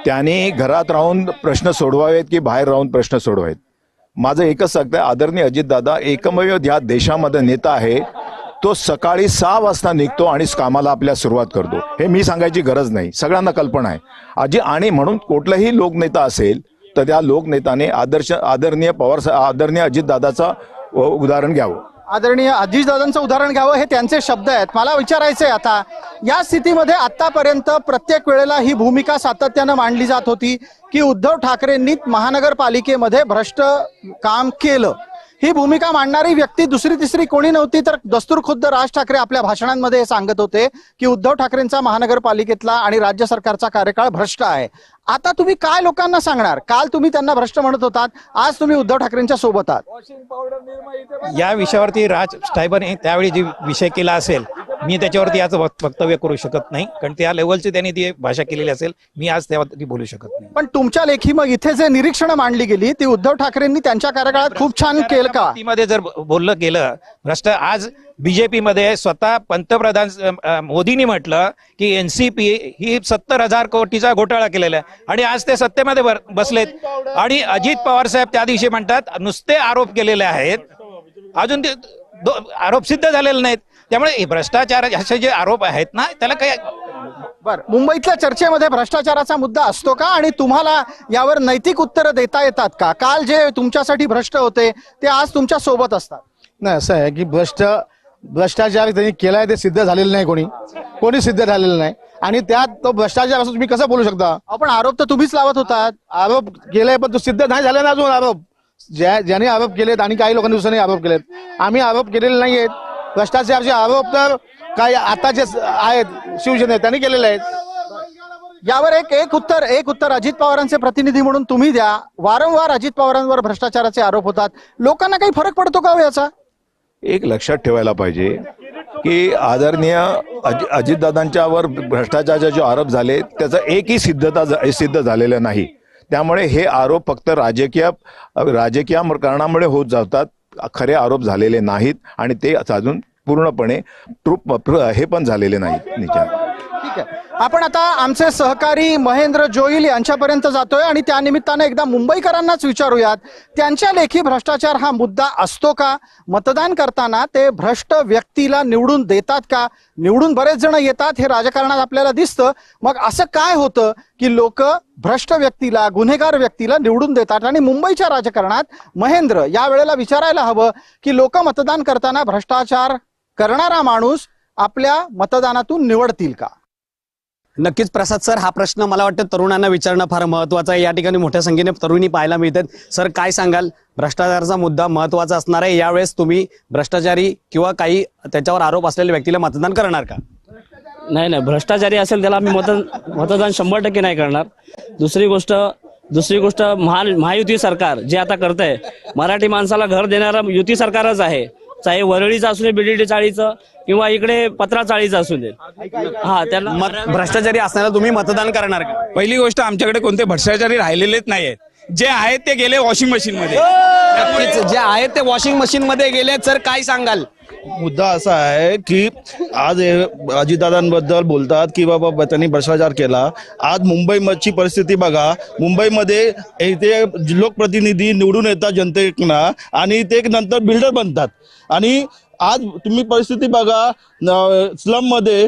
[SPEAKER 4] त्यांनी घरात राहून प्रश्न सोडवावेत की बाहेर राहून प्रश्न सोडवावेत. माझं एकच सांगतंय, आदरणीय अजितदादा एकमेव या देशामध्ये नेता आहे, तो सकाळी 6 वाजता निघतो आणि कामाला आपल्या सुरुवात करतो. हे मी सांगायची गरज नाही, सगळ्यांना कल्पना आहे. आणि म्हणून कुठलाही लोकनेता असेल तर त्या लोकनेत्याने आदरणीय अजितदादाचा उदाहरण घ्यावं.
[SPEAKER 1] आदरणीय अजितदादांचं उदाहरण घ्यावं, हे त्यांचे शब्द आहेत. मला विचारायचंय आता, या स्थितीमध्ये आतापर्यंत प्रत्येक वेळेला ही भूमिका सातत्यानं मांडली जात होती की उद्धव ठाकरेंनी महानगरपालिकेमध्ये भ्रष्ट काम केलं. ही भूमिका मांडणारी व्यक्ती दुसरी तिसरी कोणी नव्हती तर दस्तूरखुद्द राज ठाकरे आपल्या भाषणांमध्ये सांगत होते की उद्धव ठाकरेंचा महानगरपालिकेतला आणि राज्य सरकारचा कार्यकाळ भ्रष्ट आहे. आता तुम्ही काय लोकांना सांगणार? काल तुम्ही त्यांना भ्रष्ट म्हणत होतात, आज तुम्ही उद्धव ठाकरेंच्या सोबत आहात.
[SPEAKER 3] या विषयावरती राज साहेबांनी त्यावेळी जी विषय केला असेल, मी त्याच्यावरती आज वक्तव्य करू शकत नाही, कारण त्या लेवलची त्यांनी ती भाषा केलेली असेल. मी आज त्यावरती बोलू शकत नाही.
[SPEAKER 1] पण तुमच्या लेखी मग इथे जे निरीक्षण मांडली गेली ती उद्धव ठाकरेंनी त्यांच्या कार्यकाळात खूप छान केलं का?
[SPEAKER 3] मध्ये जर बोललं गेलं भ्रष्ट, आज बीजेपी मध्ये स्वतः पंतप्रधान मोदींनी म्हटलं की एनसीपी ही 70,000 कोटीचा घोटाळा केलेला आहे आणि आज ते सत्तेमध्ये बसलेत. आणि अजित पवार साहेब त्या दिवशी म्हणतात नुसते आरोप केलेले आहेत, अजून ते आरोप सिद्ध झालेले नाहीत. त्यामुळे भ्रष्टाचार असे जे आरोप आहेत ना, त्याला काय
[SPEAKER 1] बर, मुंबईतल्या चर्चेमध्ये भ्रष्टाचाराचा मुद्दा असतो का आणि तुम्हाला यावर नैतिक उत्तरं देता येतात का? काल जे तुमच्यासाठी भ्रष्ट होते ते आज तुमच्या सोबत असतात.
[SPEAKER 2] नाही, असं आहे की भ्रष्टाचार त्यांनी केलाय ते सिद्ध झालेलं नाही, कोणी सिद्ध झालेलं नाही. आणि त्यात तो भ्रष्टाचार असं तुम्ही कसं बोलू शकता?
[SPEAKER 1] आपण आरोप तर तुम्हीच लावत होतात.
[SPEAKER 2] आरोप केले पण तो सिद्ध नाही झाला ना अजून. आरोप ज्याने आरोप केलेत आणि काही लोकांनी दुसऱ्याने आरोप केलेत, आम्ही आरोप केलेले नाहीयेत. भ्रष्टाचारचे आरोप तर काही आता जे आहेत शिवसेने त्यांनी केलेले आहेत.
[SPEAKER 1] यावर एक उत्तर अजित पवारांचे प्रतिनिधी म्हणून तुम्ही द्या. वारंवार अजित पवारांवर भ्रष्टाचाराचे आरोप होतात, लोकांना काही फरक पडतो का हो याचा?
[SPEAKER 4] एक लक्षात ठेवायला पाहिजे की आदरणीय अजितदादांच्यावर भ्रष्टाचाराचे जे आरोप झाले त्याचा एकही सिद्ध झालेला नाही. त्यामुळे हे आरोप फक्त राजकीय कारणामुळे होत जातात, खरे आरोप झालेले नाहीत आणि ते अजून पूर्णपणे हे पण झालेले नाहीत.
[SPEAKER 1] ठीक आहे, आपण आता आमचे सहकारी महेंद्र जोईल यांच्यापर्यंत जातोय आणि त्या निमित्तानं एकदा मुंबईकरांनाच विचारूयात, त्यांच्या लेखी भ्रष्टाचार हा मुद्दा असतो का? मतदान करताना ते भ्रष्ट व्यक्तीला निवडून देतात का? निवडून बरेच जण येतात, हे राजकारणात आपल्याला दिसतं. मग असं काय होतं की लोक भ्रष्ट व्यक्तीला, गुन्हेगार व्यक्तीला निवडून देतात? आणि मुंबईच्या राजकारणात महेंद्र या वेळेला विचारायला हवं की लोक मतदान करताना भ्रष्टाचार करणारा माणूस आपल्या मतदानातून निवडतील का?
[SPEAKER 7] नक्कीच प्रसाद सर, हा प्रश्न मला वाटतं तरुणांना विचारणं फार महत्त्वाचं आहे. या ठिकाणी मोठ्या संख्येने तरुणी पाहायला मिळतात. सर, काय सांगाल? भ्रष्टाचाराचा मुद्दा महत्त्वाचा असणार आहे. यावेळेस तुम्ही भ्रष्टाचारी किंवा काही त्याच्यावर आरोप असलेल्या व्यक्तीला मतदान करणार का?
[SPEAKER 12] नाही, भ्रष्टाचारी असेल त्याला आम्ही मतदान 100% नाही करणार. दुसरी गोष्ट महायुती सरकार जे आता करतंय, मराठी माणसाला घर देणारं युती सरकारच आहे. चाहे वरळीचं असू दे, बीडीडी चाळीचं किंवा इकडे पत्रा चाळीचं असू दे. हा, त्याला
[SPEAKER 7] भ्रष्टाचारी असणारा तुम्ही मतदान करणार का?
[SPEAKER 15] पहिली गोष्ट, आमच्याकडे कोणते भ्रष्टाचारी राहिलेलेच नाहीयेत. जे आहेत ते गेले वॉशिंग मशीन मध्ये.
[SPEAKER 7] नक्कीच, जे आहेत ते वॉशिंग मशीन मध्ये गेले. सर, काय सांगाल?
[SPEAKER 10] मुद्दा असा आहे की आज अजितदादांबद्दल बोलतात की बाबा त्यांनी भ्रष्टाचार केला. आज मुंबईची परिस्थिती बघा. मुंबईमध्ये इथे लोकप्रतिनिधी निवडून येतात जनतेना आणि ते नंतर बिल्डर बनतात. आणि आज तुम्ही परिस्थिती बघा, स्लम मध्ये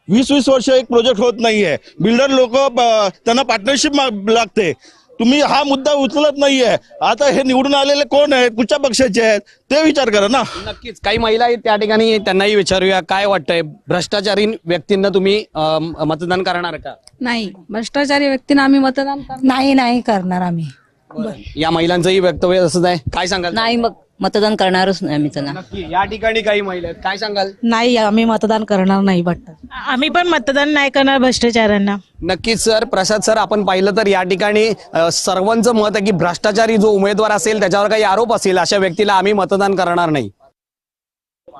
[SPEAKER 10] 20-20 वर्ष एक प्रोजेक्ट होत नाहीये. बिल्डर लोक त्यांना पार्टनरशिप लागते. तुम्ही हा मुद्दा उचलत नाहीये. आता हे निवडून आलेले कोण आहेत, कुठच्या पक्षाचे आहेत ते विचार करा ना.
[SPEAKER 7] नक्कीच, काही महिला आहेत त्या ठिकाणी, त्यांनाही विचारूया, काय वाटतंय? भ्रष्टाचारी व्यक्तींना तुम्ही मतदान करणार का?
[SPEAKER 17] नाही, भ्रष्टाचारी व्यक्तींना आम्ही मतदान नाही करणार आम्ही.
[SPEAKER 7] या महिलांचंही वक्तव्य असंच आहे. काय सांगाल?
[SPEAKER 17] नाही, मग
[SPEAKER 8] मतदान करणारच नाही आम्ही त्यांना.
[SPEAKER 7] नक्की या ठिकाणी काही महिला आहेत, काय सांगाल?
[SPEAKER 8] नाही, आम्ही मतदान करणार नाही वाटतं.
[SPEAKER 16] आम्ही पण मतदान नाही करणार भ्रष्टाचारांना.
[SPEAKER 7] नक्कीच सर. प्रसाद सर, आपण पाहिलं तर या ठिकाणी सर्वांचं मत आहे की भ्रष्टाचारी जो उमेदवार असेल त्याच्यावर काही आरोप असेल अशा व्यक्तीला आम्ही मतदान करणार नाही.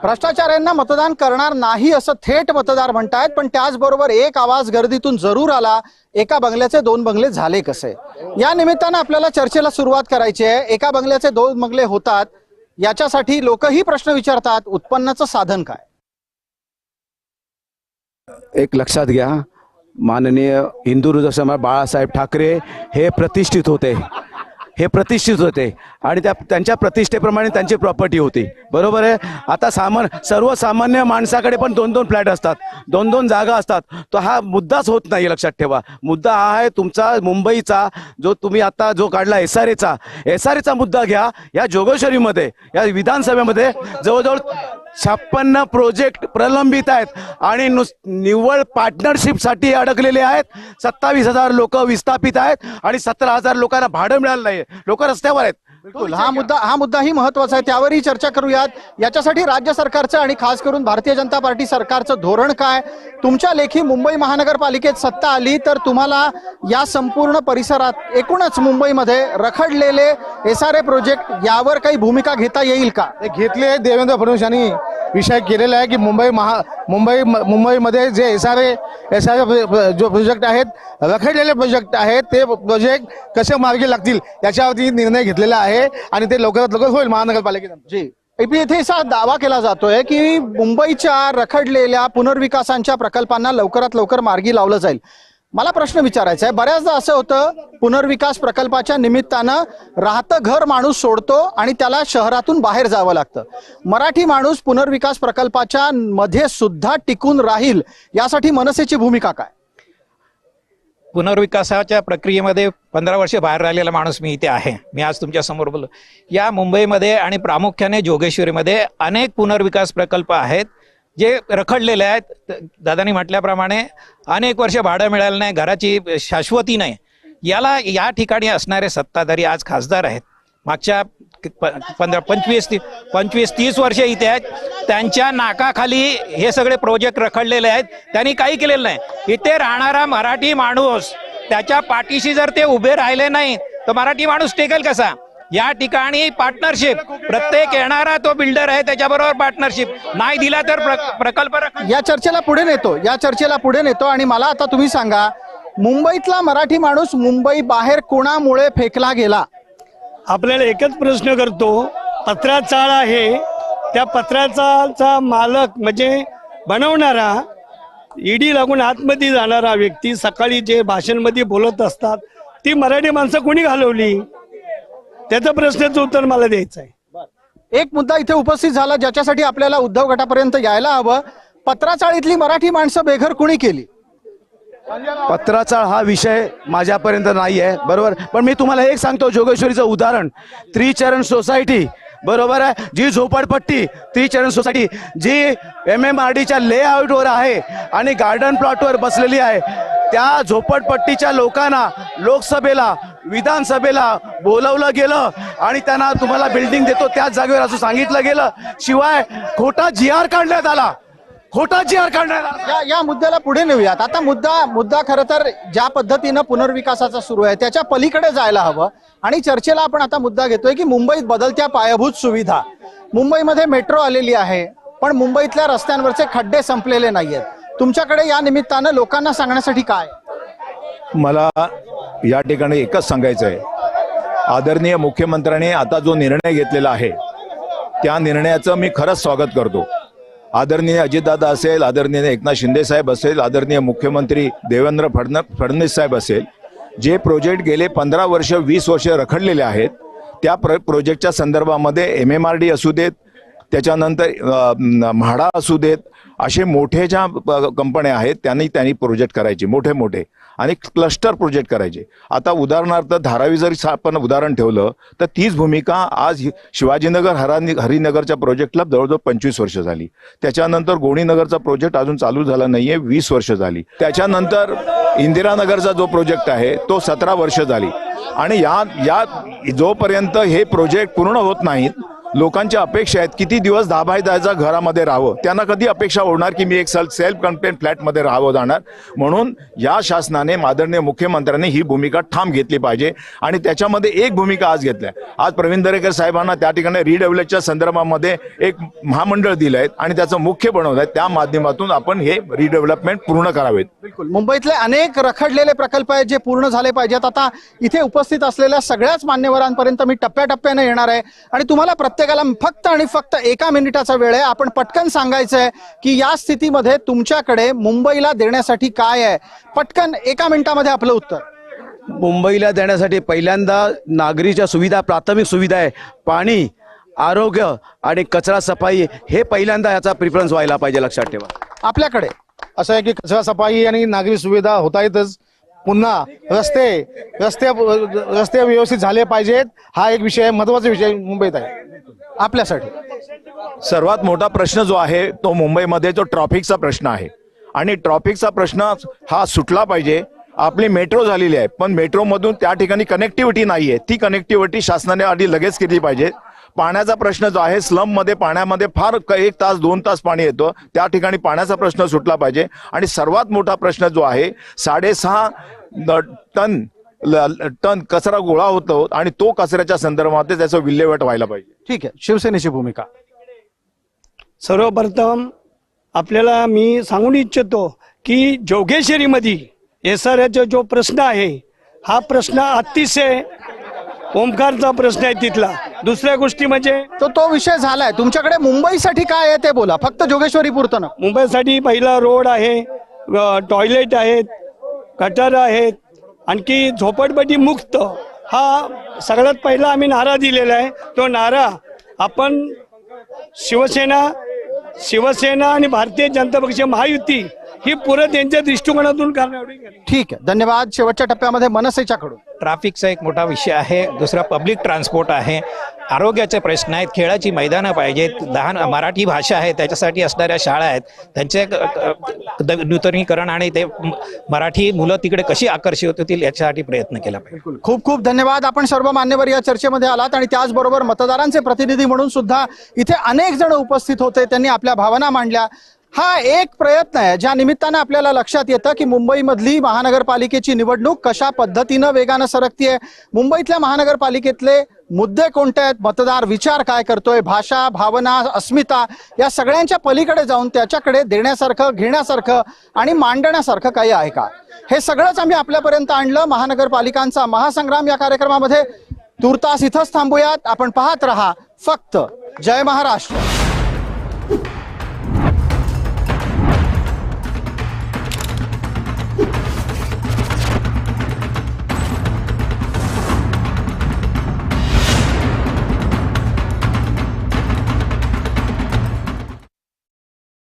[SPEAKER 1] भ्रष्टाचाऱ्यांना मतदान करणार नाही असं थेट मतदार म्हणतायत, पण त्याचबरोबर एक आवाज गर्दीतून जरूर आला. एका बंगल्याचे 2 बंगले झाले कसे? या निमित्तानं आपल्याला चर्चेला सुरुवात करायची आहे. एका बंगल्याचे 2 बंगले होतात याच्यासाठी लोकही प्रश्न विचारतात, उत्पन्नाचं साधन काय?
[SPEAKER 5] एक लक्षात घ्या, माननीय हिंदू हृदय सम्राट बाळासाहेब ठाकरे हे प्रतिष्ठित होते, आणि त्यांच्या प्रतिष्ठेप्रमाणे त्यांची प्रॉपर्टी होती, बरोबर आहे. आता सर्वसामान्य माणसाकडे पण 2-2 फ्लॅट असतात, 2-2 जागा असतात. तो हा मुद्दाच होत नाही, लक्षात ठेवा. मुद्दा हा आहे तुमचा मुंबईचा जो तुम्ही आता जो काढला एसआरएचा मुद्दा घ्या. या जोगेश्वरीमध्ये, या विधानसभेमध्ये जवळजवळ 56 प्रोजेक्ट प्रलंबित आहेत आणि निव्वळ पार्टनरशिपसाठी अडकलेले आहेत. 27,000 लोक विस्थापित आहेत आणि 17,000 लोकांना भाडं मिळालं नाही. लोक रस्त्यावर आहेत.
[SPEAKER 1] बिलकुल, हा मुद्दाही महत्वाचा आहे, त्यावरही चर्चा करूयात. याच्यासाठी राज्य सरकारचं आणि खास करून भारतीय जनता पार्टी सरकारचं धोरण काय? तुमच्या लेखी मुंबई महानगरपालिकेत सत्ता आली तर तुम्हाला या संपूर्ण परिसरात एकूणच मुंबईमध्ये रखडलेले एसआरए प्रोजेक्ट यावर काही भूमिका घेता येईल का?
[SPEAKER 2] घेतले. देवेंद्र फडणवीस यांनी विषय केलेला आहे की मुंबईमध्ये जे एसआरए जो प्रोजेक्ट आहेत, रखडलेले प्रोजेक्ट आहेत, ते प्रोजेक्ट कसे मार्गी लागतील याच्यावरती निर्णय घेतलेला आहे आणि ते लवकरात लवकर होईल महानगरपालिकेत.
[SPEAKER 1] जी, इथे असा दावा केला जातोय की मुंबईच्या रखडलेल्या पुनर्विकासांच्या प्रकल्पांना लवकरात लवकर मार्गी लावलं जाईल. मला प्रश्न विचारायचा आहे, बऱ्याचदा असं होतं पुनर्विकास प्रकल्पाच्या निमित्तानं राहतं घर माणूस सोडतो आणि त्याला शहरातून बाहेर जावं लागतं. मराठी माणूस पुनर्विकास प्रकल्पाच्या मध्ये सुद्धा टिकून राहील यासाठी मनसेची भूमिका काय?
[SPEAKER 3] पुनर्विकासाच्या प्रक्रियेमध्ये 15 वर्ष बाहेर राहिलेला माणूस मी इथे आहे. मी आज तुमच्या समोर बोललो. या मुंबईमध्ये आणि प्रामुख्याने जोगेश्वरीमध्ये अनेक पुनर्विकास प्रकल्प आहेत जे रखडलेले आहेत. दादांनी म्हटल्याप्रमाणे अनेक वर्ष भाडं मिळालं नाही, घराची शाश्वती नाही. याला या ठिकाणी असणारे सत्ताधारी आज खासदार आहेत, मागच्या 25-30 वर्ष इथे आहेत. त्यांच्या नाकाखाली हे सगळे प्रोजेक्ट रखडलेले आहेत. त्यांनी काही केलेलं नाही. इथे राहणारा मराठी माणूस त्याच्या पाठीशी जर ते उभे राहिले नाही तर मराठी माणूस टिकेल कसा? या ठिकाणी पार्टनरशिप, प्रत्येक येणारा तो बिल्डर आहे त्याच्याबरोबर पार्टनरशिप नाही दिला तर प्रकल्प
[SPEAKER 1] या चर्चेला पुढे नेतो. आणि मला आता तुम्ही सांगा, मुंबईतला मराठी माणूस मुंबई बाहेर कोणामुळे फेकला गेला?
[SPEAKER 6] आपल्याला एकच प्रश्न करतो, पत्रा चाळ आहे, त्या पत्राचा मालक म्हणजे बनवणारा, ईडी लागून आतमध्ये जाणारा व्यक्ती सकाळी जे भाषणमध्ये बोलत असतात ती मराठी माणसं कोणी घालवली? त्याचा प्रश्नाचं उत्तर मला द्यायचं आहे.
[SPEAKER 1] एक मुद्दा इथे उपस्थित झाला ज्याच्यासाठी आपल्याला उद्धव गटापर्यंत यायला हवं. पत्राचाळीतली मराठी माणसं बेघर कोणी केली?
[SPEAKER 5] पत्राचाळ हा विषय माझ्यापर्यंत नाही आहे, बरोबर. पण मी तुम्हाला एक सांगतो, जोगेश्वरीचं उदाहरण, त्रिचरण सोसायटी, बरोबर आहे, जी झोपडपट्टी त्रिचरण सोसायटी जी MMRDच्या लेआउटवर आहे आणि गार्डन प्लॉटवर बसलेली आहे, त्या झोपडपट्टीच्या लोकांना लोकसभेला, विधानसभेला बोलवलं गेलं आणि त्यांना तुम्हाला बिल्डिंग देतो त्याच जागेवर असं सांगितलं गेलं. शिवाय खोटा GR काढण्यात आला. या
[SPEAKER 1] मुद्द्याला पुढे नेऊयात. आता मुद्दा खरं तर ज्या पद्धतीनं पुनर्विकासाचा सुरू आहे त्याच्या पलीकडे जायला हवं. आणि चर्चेला आपण आता मुद्दा घेतोय की मुंबईत बदलत्या पायाभूत सुविधा, मुंबईमध्ये मेट्रो आलेली आहे पण मुंबईतल्या रस्त्यांवरचे खड्डे संपलेले नाहीयेत. तुमच्याकडे या निमित्तानं लोकांना सांगण्यासाठी काय?
[SPEAKER 4] मला या ठिकाणी एकच सांगायचं आहे, आदरणीय मुख्यमंत्र्यांनी आता जो निर्णय घेतलेला आहे त्या निर्णयाचं मी खरंच स्वागत करतो. आदरणीय अजितदादा असेल, आदरणीय एकनाथ शिंदे साहेब असेल, आदरणीय मुख्यमंत्री देवेंद्र फडणवीस साहेब असेल, जे प्रोजेक्ट गेले 15 वर्ष 20 वर्ष रखडलेले आहेत त्या प्रोजेक्टच्या संदर्भामध्ये MMRD असू देत, त्याच्यानंतर म्हाडा असू देत, असे मोठे ज्या कंपन्या आहेत त्यांनी प्रोजेक्ट करायचे मोठे आणि क्लस्टर प्रोजेक्ट करायचे. आता उदाहरणार्थ धारावी जरी आपण उदाहरण ठेवलं तर तीच भूमिका आज शिवाजीनगर हरिनगरच्या प्रोजेक्टला जवळजवळ 25 वर्ष झाली. त्याच्यानंतर गोणीनगरचा प्रोजेक्ट अजून चालू झाला नाहीये, 20 वर्ष झाली. त्याच्यानंतर इंदिरानगरचा जो प्रोजेक्ट आहे तो 17 वर्ष झाली. आणि या जोपर्यंत हे प्रोजेक्ट पूर्ण होत नाहीत लोकांच्या अपेक्षा आहेत, किती दिवस 10 बाय 10च्या घरामध्ये राहावं, त्यांना कधी अपेक्षा होणार की मी एक सेल्फ कंटेन फ्लॅटमध्ये राहावं जाणार. म्हणून या शासनाने, आदरणीय मुख्यमंत्र्यांनी ही भूमिका ठाम घेतली पाहिजे आणि त्याच्यामध्ये एक भूमिका आज घेतली आहे. आज प्रवीण दरेकर साहेबांना त्या ठिकाणी रिडेव्हलपच्या संदर्भामध्ये एक महामंडळ दिलं आहे आणि त्याचं मुख्य बनवलं आहे. त्या माध्यमातून आपण हे रिडेव्हलपमेंट पूर्ण करावेत.
[SPEAKER 1] बिलकुल. मुंबईतले अनेक रखडलेले प्रकल्प आहेत जे पूर्ण झाले पाहिजेत. आता इथे उपस्थित असलेल्या सगळ्याच मान्यवरांपर्यंत मी टप्प्याटप्प्याने येणार आहे आणि तुम्हाला प्रत्येकाला फक्त आणि फक्त 1 मिनिटाचा वेळ आहे. आपण पटकन सांगायचं आहे की या स्थितीमध्ये तुमच्याकडे मुंबईला देण्यासाठी काय आहे. पटकन 1 मिनिटामध्ये आपलं उत्तर.
[SPEAKER 5] मुंबईला देण्यासाठी पहिल्यांदा नागरीच्या सुविधा, प्राथमिक सुविधा आहे, पाणी, आरोग्य आणि कचरा सफाई, हे पहिल्यांदा याचा प्रिफरन्स व्हायला पाहिजे. लक्षात ठेवा.
[SPEAKER 1] आपल्याकडे
[SPEAKER 2] असं आहे की कचरा सफाई आणि नागरी सुविधा होता येतच, पुन्हा रस्ते व्यवस्थित झाले पाहिजेत. हा एक विषय, महत्वाचा विषय मुंबईत आहे.
[SPEAKER 1] आपल्यासाठी
[SPEAKER 4] सर्वात मोठा प्रश्न जो आहे तो मुंबईमध्ये जो ट्रॅफिकचा प्रश्न आहे आणि ट्रॅफिकचा प्रश्न हा सुटला पाहिजे. आपली मेट्रो झालेली आहे पण मेट्रोमधून त्या ठिकाणी कनेक्टिव्हिटी नाहीये. ती कनेक्टिव्हिटी शासनाने आधी लगेच केली पाहिजे. पाण्याचा प्रश्न जो आहे, स्लममध्ये पाण्यामध्ये फार 1 तास 2 तास पाणी येतं, त्या ठिकाणी पाण्याचा प्रश्न सुटला पाहिजे. आणि सर्वात मोठा प्रश्न जो आहे, 6.5 टन कचरा गोळा होतो आणि तो कचऱ्याच्या संदर्भात त्याचं विल्हेवाट व्हायला पाहिजे.
[SPEAKER 1] ठीक आहे. शिवसेनेची भूमिका.
[SPEAKER 6] सर्वप्रथम आपल्याला मी सांगून इच्छितो की जोगेश्वरीमध्ये एसआरचा जो प्रश्न आहे, हा प्रश्न अतिशय ओमकारचा प्रश्न आहे तिथला. दुसऱ्या गोष्टी म्हणजे
[SPEAKER 1] तो विषय झालाय. तुमच्याकडे मुंबईसाठी काय आहे ते बोला, फक्त जोगेश्वरी पुरतं ना.
[SPEAKER 6] मुंबईसाठी पहिला रोड आहे, टॉयलेट आहेत, गटर आहेत, आणखी झोपडपट्टी मुक्त, हा सगळ्यात पहिला आम्ही नारा दिलेला आहे. तो नारा आपण शिवसेना आणि भारतीय जनता पक्ष महायुती ही पुरं त्यांच्या दृष्टिकोनातून करणार.
[SPEAKER 1] ठीक आहे, धन्यवाद. शेवटच्या टप्प्यामध्ये मनसेच्याकडून.
[SPEAKER 3] ट्रॅफिकचा एक मोठा विषय आहे, दुसरा पब्लिक ट्रान्सपोर्ट आहे, आरोग्याचे प्रश्न आहेत, खेळाची मैदानं पाहिजेत, मराठी भाषा आहे त्याच्यासाठी असणाऱ्या शाळा आहेत, त्यांचे नूतनीकरण आणि ते मराठी मुलं तिकडे कशी आकर्षित होतील याच्यासाठी प्रयत्न केला पाहिजे.
[SPEAKER 1] खूप खूप धन्यवाद. आपण सर्व मान्यवर या चर्चेमध्ये आलात आणि त्याचबरोबर मतदारांचे प्रतिनिधी म्हणून सुद्धा इथे अनेक जण उपस्थित होते. त्यांनी आपल्या भावना मांडल्या. हा एक प्रयत्न आहे ज्या निमित्तानं आपल्याला लक्षात येतं की मुंबईमधली महानगरपालिकेची निवडणूक कशा पद्धतीनं वेगानं सरकतीये. मुंबईतल्या महानगरपालिकेतले मुद्दे कोणते आहेत, मतदार विचार काय करतोय, भाषा, भावना, अस्मिता या सगळ्यांच्या पलीकडे जाऊन त्याच्याकडे देण्यासारखं, घेण्यासारखं आणि मांडण्यासारखं काही आहे का, हे सगळंच आम्ही आपल्यापर्यंत आणलं. महानगरपालिकांचा महासंग्राम या कार्यक्रमामध्ये तूर्तास इथंच थांबूयात. आपण पाहत रहा फक्त जय महाराष्ट्र.